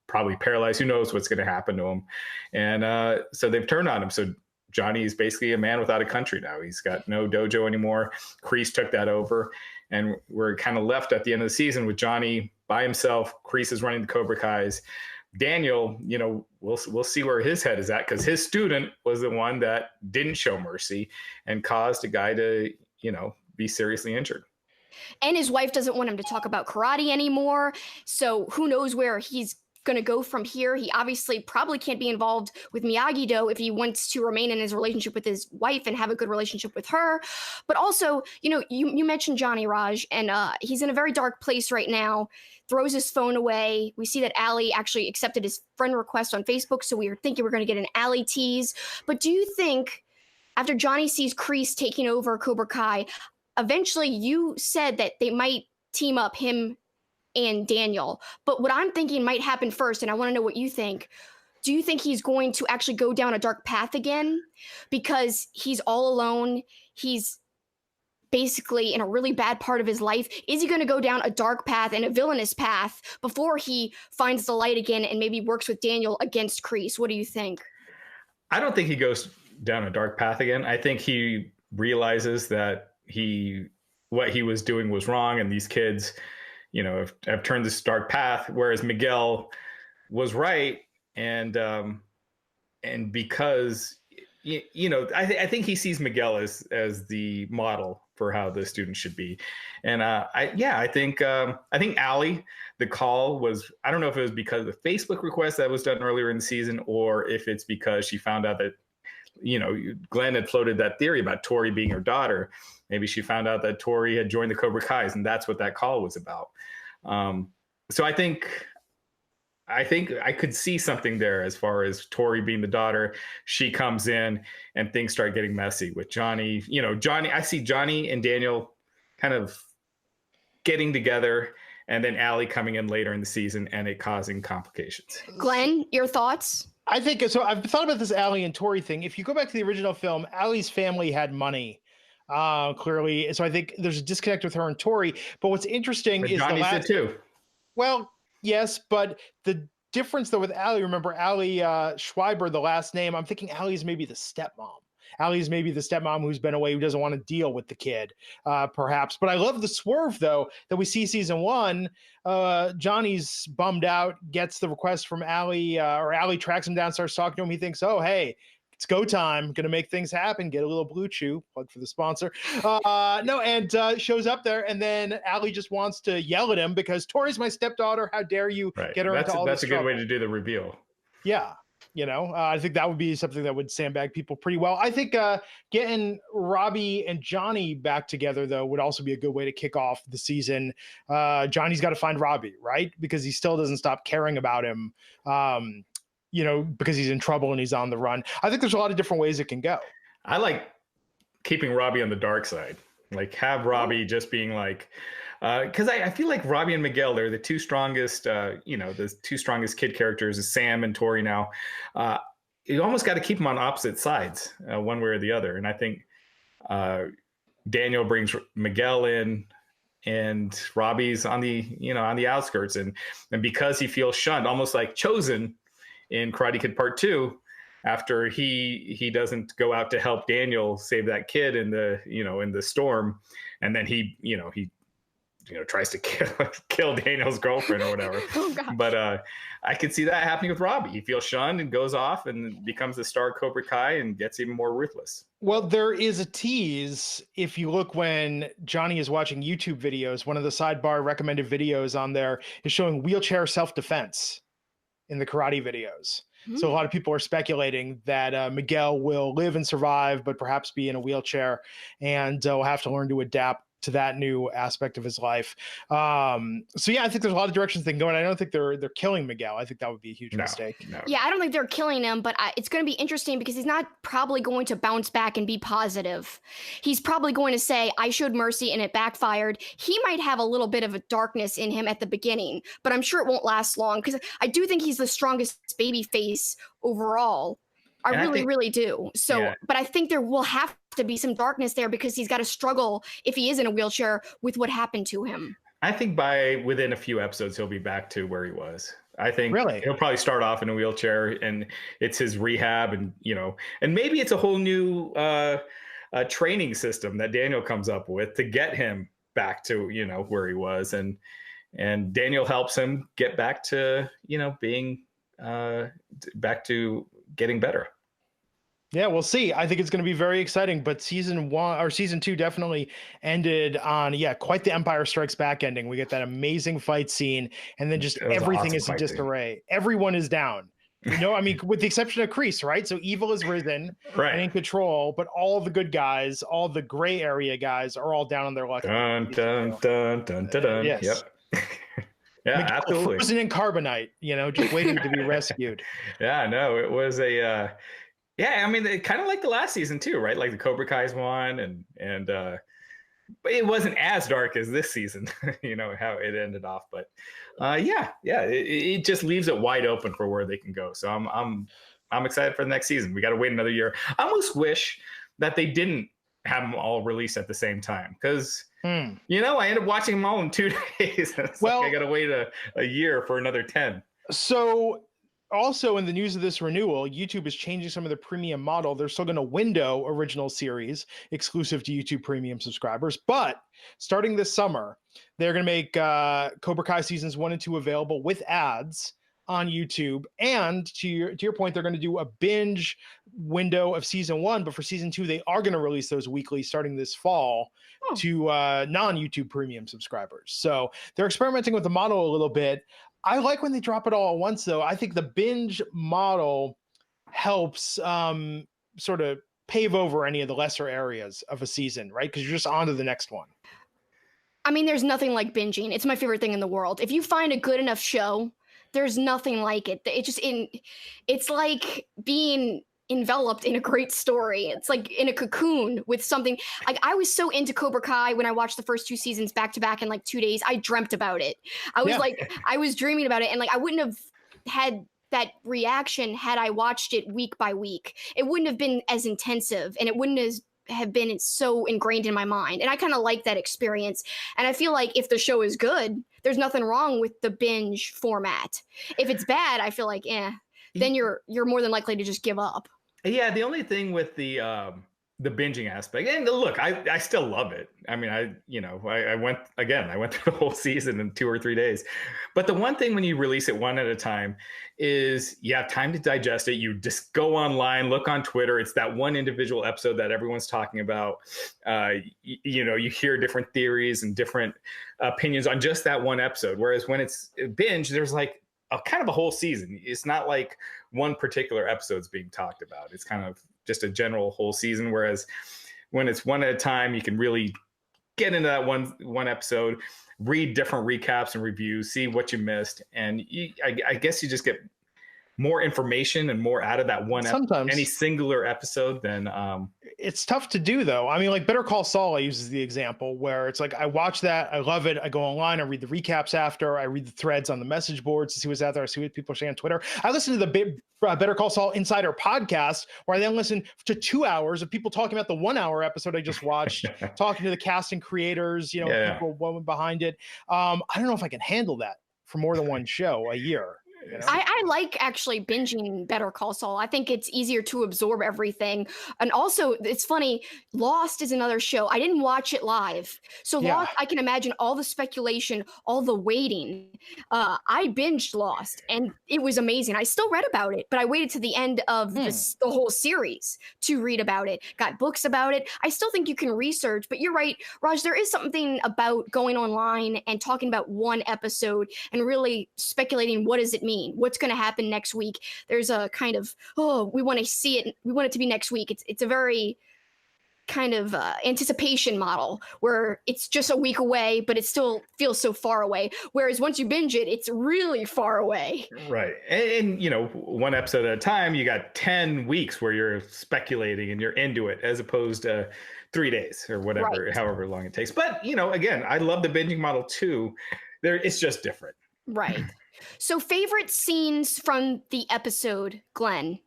S4: probably paralyzed. Who knows what's going to happen to him? And so they've turned on him. So Johnny is basically a man without a country now. He's got no dojo anymore. Kreese took that over. And we're kind of left at the end of the season with Johnny by himself. Kreese is running the Cobra Kais. Daniel, we'll see where his head is at, because his student was the one that didn't show mercy and caused a guy to, be seriously injured.
S2: And his wife doesn't want him to talk about karate anymore. So who knows where he's going to go from here. He obviously probably can't be involved with Miyagi-Do if he wants to remain in his relationship with his wife and have a good relationship with her. But also, you mentioned Johnny, Raj, and he's in a very dark place right now, throws his phone away. We see that Allie actually accepted his friend request on Facebook, so we were thinking we're going to get an Allie tease. But do you think, after Johnny sees Kreese taking over Cobra Kai, eventually you said that they might team up, him and Daniel, but what I'm thinking might happen first, and I want to know what you think. Do you think he's going to actually go down a dark path again? Because he's all alone. He's basically in a really bad part of his life. Is he going to go down a dark path and a villainous path before he finds the light again and maybe works with Daniel against Kreese? What do you think? I
S4: don't think he goes down a dark path again. I think he realizes that what he was doing was wrong, and these kids have turned this dark path, whereas Miguel was right. And because, I think he sees Miguel as the model for how the student should be. And I think Allie, the call was, I don't know if it was because of the Facebook request that was done earlier in the season, or if it's because she found out that, Glenn had floated that theory about Tori being her daughter. Maybe she found out that Tori had joined the Cobra Kais, and that's what that call was about. So I think I could see something there as far as Tori being the daughter. She comes in and things start getting messy with Johnny. I see Johnny and Daniel kind of getting together and then Allie coming in later in the season and it causing complications.
S2: Glenn, your thoughts?
S5: I think so. I've thought about this Allie and Tori thing. If you go back to the original film, Allie's family had money, clearly. So I think there's a disconnect with her and Tori. But what's interesting
S4: But
S5: is
S4: Johnny did too.
S5: Well, yes, but the difference though with Allie, remember Allie Schreiber, the last name. I'm thinking Allie's maybe the stepmom. Allie's maybe the stepmom who's been away, who doesn't want to deal with the kid, perhaps. But I love the swerve, though, that we see season 1. Johnny's bummed out, gets the request from Allie, or Allie tracks him down, starts talking to him. He thinks, oh, hey, it's go time. Going to make things happen. Get a little Blue Chew. Plug for the sponsor. Shows up there, and then Allie just wants to yell at him because Tori's my stepdaughter. How dare you get her into all this trouble? That's
S4: a good way to do the reveal.
S5: Yeah. I think that would be something that would sandbag people pretty well. I think getting Robby and Johnny back together, though, would also be a good way to kick off the season. Johnny's got to find Robby, right? Because he still doesn't stop caring about him, because he's in trouble and he's on the run. I think there's a lot of different ways it can go.
S4: I like keeping Robby on the dark side. Like, have Robby just being like... because I feel like Robby and Miguel, they're the two strongest, the two strongest kid characters is Sam and Tori now. You almost got to keep them on opposite sides, one way or the other. And I think Daniel brings Miguel in, and Robby's on the outskirts. And because he feels shunned, almost like Chosen in Karate Kid Part 2, after he doesn't go out to help Daniel save that kid in the storm, and then he tries to kill Daniel's girlfriend or whatever. But I could see that happening with Robby. He feels shunned and goes off and becomes the star of Cobra Kai and gets even more ruthless.
S5: Well, there is a tease. If you look when Johnny is watching YouTube videos, one of the sidebar recommended videos on there is showing wheelchair self-defense in the karate videos. So a lot of people are speculating that Miguel will live and survive, but perhaps be in a wheelchair, and will have to learn to adapt to that new aspect of his life. I think there's a lot of directions they can go, and I don't think they're killing Miguel. I think that would be a huge mistake.
S2: No. Yeah, I don't think they're killing him, but it's going to be interesting because he's not probably going to bounce back and be positive. He's probably going to say, I showed mercy and it backfired. He might have a little bit of a darkness in him at the beginning, but I'm sure it won't last long because I do think he's the strongest baby face overall. I really do. So, yeah. But I think there will have to be some darkness there because he's got to struggle, if he is in a wheelchair, with what happened to him.
S4: I think within a few episodes, he'll be back to where he was. I think he'll probably start off in a wheelchair, and it's his rehab, and maybe it's a whole new training system that Daniel comes up with to get him back to, where he was. And Daniel helps him get back to, being back to getting better.
S5: Yeah, we'll see. I think it's going to be very exciting, but season 2 definitely ended on, quite the Empire Strikes Back ending. We get that amazing fight scene, and then just everything is in disarray. Everyone is down. With the exception of Kreese, right? So evil is risen and in control, but all the good guys, all the gray area guys are all down on their luck.
S4: Dun, dun, dun, dun, dun, dun.
S5: Yes.
S4: Yep. Yeah,
S5: Miguel,
S4: absolutely.
S5: Frozen in carbonite, just waiting to be rescued.
S4: Yeah, no, it was a... kind of like the last season too, right? Like the Cobra Kai's one, and but it wasn't as dark as this season, how it ended off. But it just leaves it wide open for where they can go. So I'm excited for the next season. We got to wait another year. I almost wish that they didn't have them all released at the same time, because I ended up watching them all in 2 days. It's I got to wait a year for another 10.
S5: So. Also, in the news of this renewal, YouTube is changing some of the premium model. They're still going to window original series exclusive to YouTube premium subscribers. But starting this summer, they're going to make Cobra Kai seasons 1 and 2 available with ads on YouTube. And to your point, they're going to do a binge window of season 1. But for season 2, they are going to release those weekly starting this fall to non-YouTube premium subscribers. So they're experimenting with the model a little bit. I like when they drop it all at once, though. I think the binge model helps sort of pave over any of the lesser areas of a season, right? Because you're just on to the next one.
S2: I mean, there's nothing like binging. It's my favorite thing in the world. If you find a good enough show, there's nothing like it. It's like being enveloped in a great story. It's like in a cocoon with something. Like I was so into Cobra Kai when I watched the first 2 seasons back to back in like 2 days. I dreamt about it. I was dreaming about it, and like I wouldn't have had that reaction had I watched it week by week. It wouldn't have been as intensive, and it wouldn't have been so ingrained in my mind. And I kind of like that experience. And I feel like if the show is good, there's nothing wrong with the binge format. If it's bad, I feel like, then you're more than likely to just give up.
S4: Yeah, the only thing with the binging aspect, and look, I still love it. I mean, I went through the whole season in 2 or 3 days. But the one thing when you release it one at a time is you have time to digest it. You just go online, look on Twitter. It's that one individual episode that everyone's talking about. You hear different theories and different opinions on just that one episode. Whereas when it's binge, there's like kind of a whole season. It's not like one particular episode's being talked about. It's kind of just a general whole season. Whereas when it's one at a time, you can really get into that one episode, read different recaps and reviews, see what you missed. And I guess you just get more information and more out of that one any singular episode than
S5: it's tough to do though. I mean, like Better Call Saul, I use as the example where it's like I watch that, I love it, I go online, I read the recaps after, I read the threads on the message boards to see what's out there, I see what people are saying on Twitter. I listen to the Better Call Saul Insider podcast, where I then listen to 2 hours of people talking about the 1 hour episode I just watched, talking to the cast and creators, people behind it. I don't know if I can handle that for more than one show a year.
S2: I like actually binging Better Call Saul. I think it's easier to absorb everything. And also, it's funny, Lost is another show. I didn't watch it live. So Lost, I can imagine all the speculation, all the waiting. I binged Lost, and it was amazing. I still read about it, but I waited to the end of the whole series to read about it. Got books about it. I still think you can research, but you're right, Raj, there is something about going online and talking about one episode and really speculating what does it mean? What's going to happen next week? There's a kind of, we want to see it. We want it to be next week. It's a very kind of anticipation model where it's just a week away, but it still feels so far away. Whereas once you binge it, it's really far away.
S4: Right. And one episode at a time, you got 10 weeks where you're speculating and you're into it, as opposed to 3 days or whatever, however long it takes. But, again, I love the binging model too. It's just different.
S2: Right. So favorite scenes from the episode, Glenn?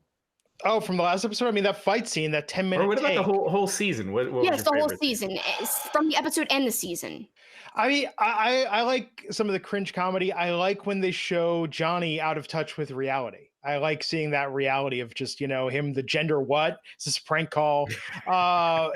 S5: Oh, from the last episode? I mean, that fight scene, that 10-minute
S4: Or what about the whole season? What
S2: yes, the whole season. It's from the episode and the season.
S5: I mean, I like some of the cringe comedy. I like when they show Johnny out of touch with reality. I like seeing that reality of just, him, the gender, what? Is this a prank call?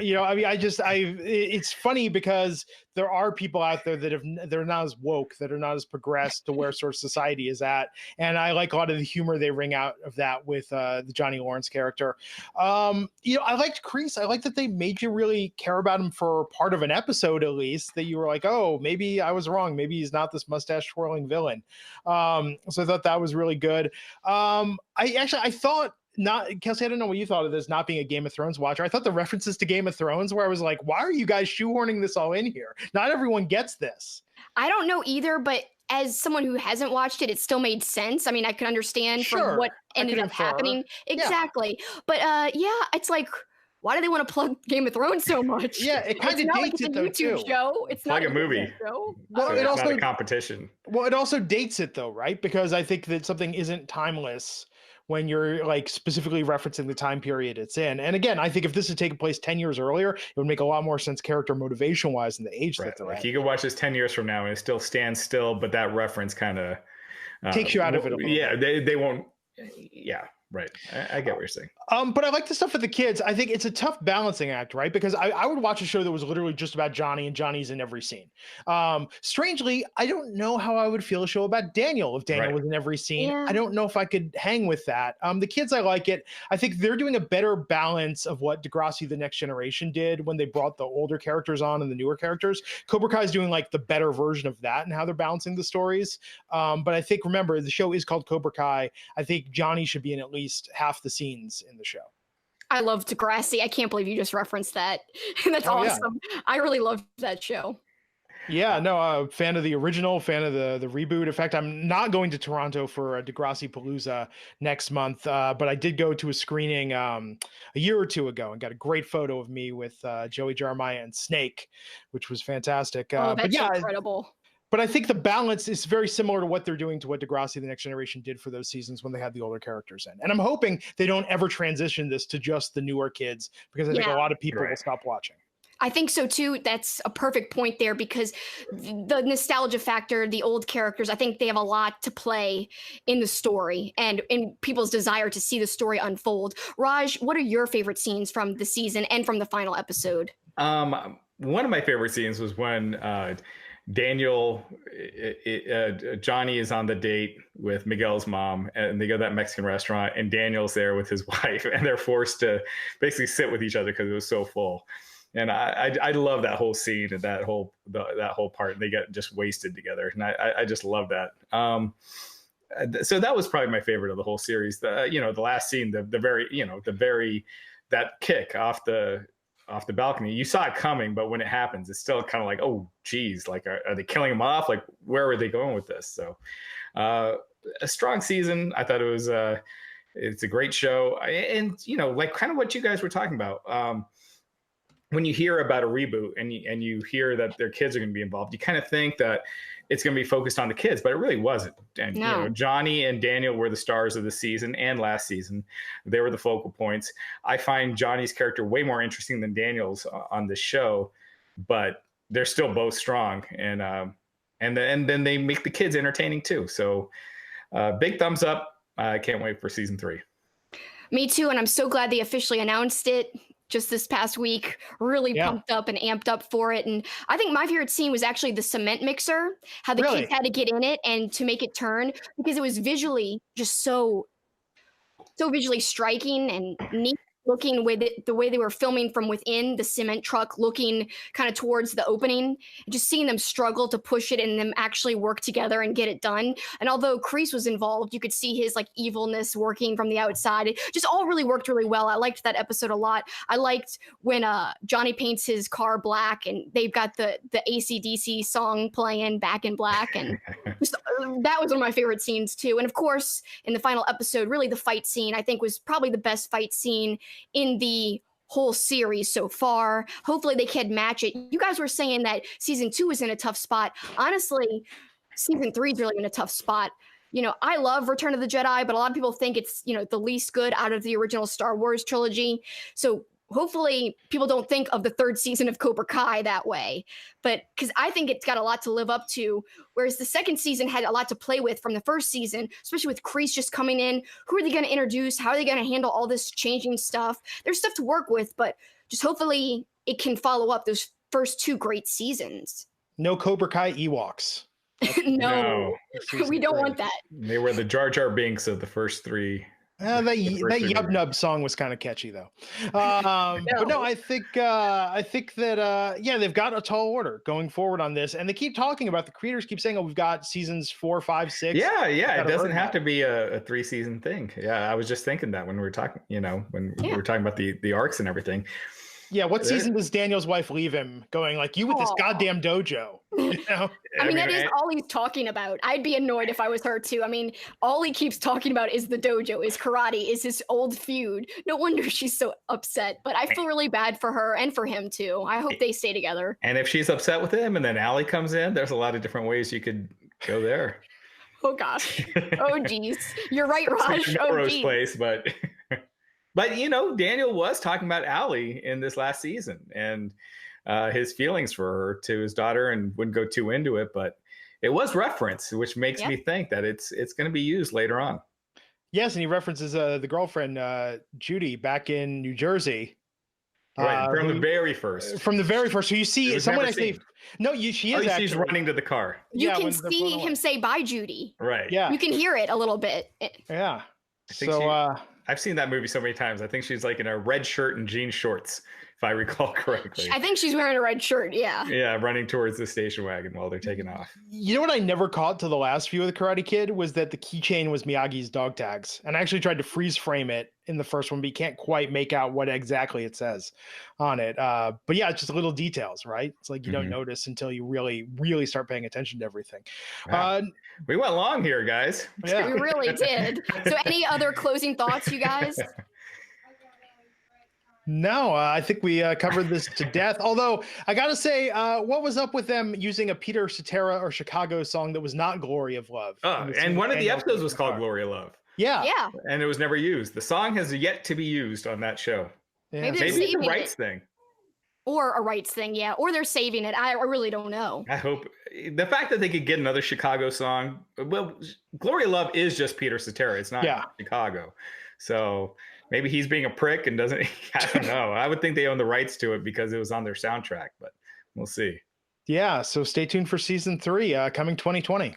S5: It's funny because there are people out there they're not as woke, that are not as progressed to where sort of society is at. And I like a lot of the humor they wring out of that with the Johnny Lawrence character. I liked Kreese. I like that they made you really care about him for part of an episode, at least, that you were like, oh, maybe I was wrong. Maybe he's not this mustache twirling villain. So I thought that was really good. I thought, not Kelsi, I don't know what you thought of this, not being a Game of Thrones watcher. I thought the references to Game of Thrones, where I was like, why are you guys shoehorning this all in here? Not everyone gets this.
S2: I don't know either, but as someone who hasn't watched it, it still made sense. I mean, I can understand from what ended up happening. Exactly. Yeah. But it's like, why do they want to plug Game of Thrones so much?
S5: Yeah, it kind of dates it though too.
S2: Show. It's
S4: like
S2: not
S4: a movie.
S2: Show.
S5: Well,
S4: so it's also not a competition.
S5: Well, it also dates it though, right? Because I think that something isn't timeless when you're like specifically referencing the time period it's in. And again, I think if this had taken place 10 years earlier, it would make a lot more sense character motivation wise than the age that they're at.
S4: You could watch this 10 years from now and it still stands still, but that reference kind of
S5: takes you out of it a little bit.
S4: They won't. Yeah. Right. I get what you're saying.
S5: But I like the stuff with the kids. I think it's a tough balancing act, right? Because I would watch a show that was literally just about Johnny, and Johnny's in every scene. Strangely, I don't know how I would feel a show about Daniel if Daniel was in every scene. Yeah. I don't know if I could hang with that. The kids, I like it. I think they're doing a better balance of what Degrassi The Next Generation did when they brought the older characters on and the newer characters. Cobra Kai is doing like the better version of that and how they're balancing the stories. But I think, remember, the show is called Cobra Kai. I think Johnny should be in at least half the scenes in the show.
S2: I love Degrassi. I can't believe you just referenced that. That's awesome. Yeah. I really loved that show.
S5: Yeah, no, fan of the original, fan of the reboot. In fact, I'm not going to Toronto for a Degrassi Palooza next month, but I did go to a screening a year or two ago and got a great photo of me with Joey Jeremiah and Snake, which was fantastic.
S2: Oh,
S5: But
S2: that's
S5: yeah,
S2: incredible.
S5: but I think the balance is very similar to what they're doing to what Degrassi The Next Generation did for those seasons when they had the older characters in. And I'm hoping they don't ever transition this to just the newer kids, because I think a
S2: Yeah.
S5: lot of people will
S4: Right.
S5: stop watching.
S2: I think so too. That's a perfect point there, because the nostalgia factor, the old characters, I think they have a lot to play in the story and in people's desire to see the story unfold. Raj, what are your favorite scenes from the season and from the final episode?
S4: One of my favorite scenes was when Daniel, Johnny is on the date with Miguel's mom, and they go to that Mexican restaurant, and Daniel's there with his wife, and they're forced to basically sit with each other because it was so full. And I love that whole scene and that whole part. They get just wasted together, and I just love that. So that was probably my favorite of the whole series. The last scene, that kick off the balcony. You saw it coming, but when it happens, it's still kind of like, oh, geez, like are they killing him off? Like, where are they going with this? So, a strong season. I thought it was it's a great show, and like kind of what you guys were talking about. When you hear about a reboot and you hear that their kids are going to be involved, you kind of think that it's going to be focused on the kids, but it really wasn't. And
S2: No.
S4: Johnny and Daniel were the stars of the season and last season. They were the focal points. I find Johnny's character way more interesting than Daniel's on the show, but they're still both strong. And then they make the kids entertaining too. So big thumbs up. I can't wait for season 3.
S2: Me too, and I'm so glad they officially announced it just this past week. Really pumped up and amped up for it. And I think my favorite scene was actually the cement mixer, how the kids had to get in it and to make it turn, because it was visually just so visually striking and neat looking, with the way they were filming from within the cement truck, looking kind of towards the opening, and just seeing them struggle to push it and them actually work together and get it done. And although Kreese was involved, you could see his like evilness working from the outside. It just all really worked really well. I liked that episode a lot. I liked when Johnny paints his car black and they've got the AC/DC song playing, Back in Black, and just, that was one of my favorite scenes too. And of course, in the final episode, really the fight scene I think was probably the best fight scene in the whole series so far. Hopefully they can match it. You guys were saying that season 2 is in a tough spot. Honestly, season 3 is really in a tough spot. I love Return of the Jedi, but a lot of people think it's, the least good out of the original Star Wars trilogy. So hopefully people don't think of the 3rd season of Cobra Kai that way, but because I think it's got a lot to live up to, whereas the 2nd season had a lot to play with from the 1st season, especially with Kreese just coming in. Who are they going to introduce? How are they going to handle all this changing stuff? There's stuff to work with, but just hopefully it can follow up those first 2 great seasons.
S5: No Cobra Kai Ewoks.
S2: No, we don't want that.
S4: They were the Jar Jar Binks of the first 3.
S5: That Yub Nub song was kind of catchy though. But no, I think that they've got a tall order going forward on this, and they keep talking about, the creators keep saying, "Oh, we've got seasons 4, 5, 6."
S4: Yeah, it doesn't have to be a 3-season thing. Yeah, I was just thinking that when we were talking, when we were talking about the arcs and everything.
S5: Yeah, what season does Daniel's wife leave him going like, "You with this goddamn dojo"?
S2: I mean, that is all he's talking about. I'd be annoyed if I was her too. I mean, all he keeps talking about is the dojo, is karate, is his old feud. No wonder she's so upset. But I feel really bad for her and for him too. I hope they stay together.
S4: And if she's upset with him and then Allie comes in, there's a lot of different ways you could go there.
S2: Oh gosh. Oh geez. You're right, Raj. Oh geez.
S4: Place, but Daniel was talking about Allie in this last season and his feelings for her to his daughter, and wouldn't go too into it, but it was referenced, which makes me think that it's going to be used later on.
S5: Yes, and he references the girlfriend Judy back in New Jersey.
S4: Right, from the very first.
S5: From the very first. So you see someone actually. No, she is actually.
S4: She's running to the car.
S2: You can see him say bye, Judy.
S4: Right.
S5: Yeah.
S2: You can hear it a little bit.
S5: Yeah.
S4: I've seen that movie so many times. I think she's like in a red shirt and jean shorts if I recall correctly.
S2: I think she's wearing a red shirt. Yeah.
S4: Yeah, running towards the station wagon while they're taking off.
S5: You know what I never caught to the last view of the Karate Kid was that the keychain was Miyagi's dog tags. And I actually tried to freeze frame it in the first one, but you can't quite make out what exactly it says on it. But yeah, it's just little details, right? It's like you don't notice until you really, really start paying attention to everything.
S4: Wow. We went long here, guys.
S5: Yeah.
S2: We really did. So any other closing thoughts, you guys?
S5: No, I think we covered this to death. Although I got to say, what was up with them using a Peter Cetera or Chicago song that was not Glory of Love?
S4: And one of the episodes was called Glory of Love.
S5: Yeah.
S2: Yeah.
S4: And it was never used. The song has yet to be used on that show.
S5: Yeah.
S2: Maybe they're
S4: Maybe it's a
S2: saving
S4: rights
S2: it.
S4: thing.
S2: Or a rights thing, yeah. Or they're saving it. I really don't know.
S4: I hope the fact that they could get another Chicago song. Well, Glory of Love is just Peter Cetera. It's not Chicago. So maybe he's being a prick and doesn't. I don't know. I would think they own the rights to it because it was on their soundtrack, but we'll see.
S5: Yeah. So stay tuned for season 3 coming 2020.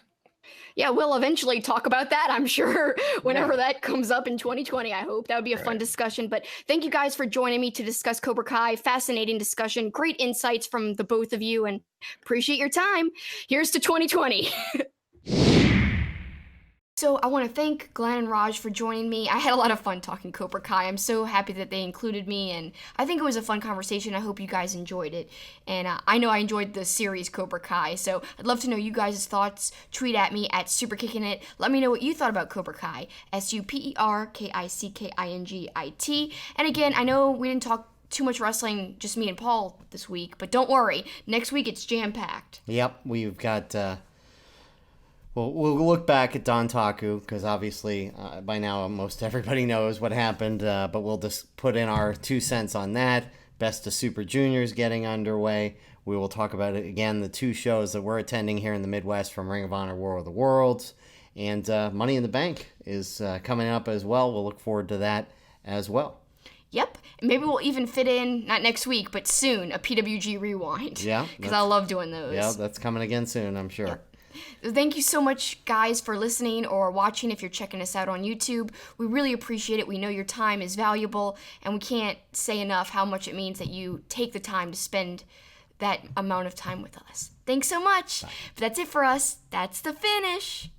S2: Yeah, we'll eventually talk about that, I'm sure, whenever that comes up in 2020. I hope that would be a fun discussion. But thank you guys for joining me to discuss Cobra Kai. Fascinating discussion, great insights from the both of you, and appreciate your time. Here's to 2020. So I want to thank Glenn and Raj for joining me. I had a lot of fun talking Cobra Kai. I'm so happy that they included me, and I think it was a fun conversation. I hope you guys enjoyed it. And I know I enjoyed the series Cobra Kai, so I'd love to know you guys' thoughts. Tweet at me at SuperKickingIt. Let me know what you thought about Cobra Kai. SuperKickingIt. And again, I know we didn't talk too much wrestling, just me and Paul this week, but don't worry. Next week it's jam-packed.
S3: Yep, we've got... We'll look back at Don Taku because obviously by now most everybody knows what happened, but we'll just put in our 2 cents on that. Best of Super Juniors getting underway. We will talk about it again, the 2 shows that we're attending here in the Midwest from Ring of Honor War of the Worlds. And Money in the Bank is coming up as well. We'll look forward to that as well.
S2: Yep. And maybe we'll even fit in, not next week, but soon, a PWG Rewind.
S3: Yeah.
S2: Because I love doing those.
S3: Yeah, that's coming again soon, I'm sure.
S2: Yep. Thank you so much, guys, for listening or watching if you're checking us out on YouTube. We really appreciate it. We know your time is valuable, and we can't say enough how much it means that you take the time to spend that amount of time with us. Thanks so much. But that's it for us. That's the finish.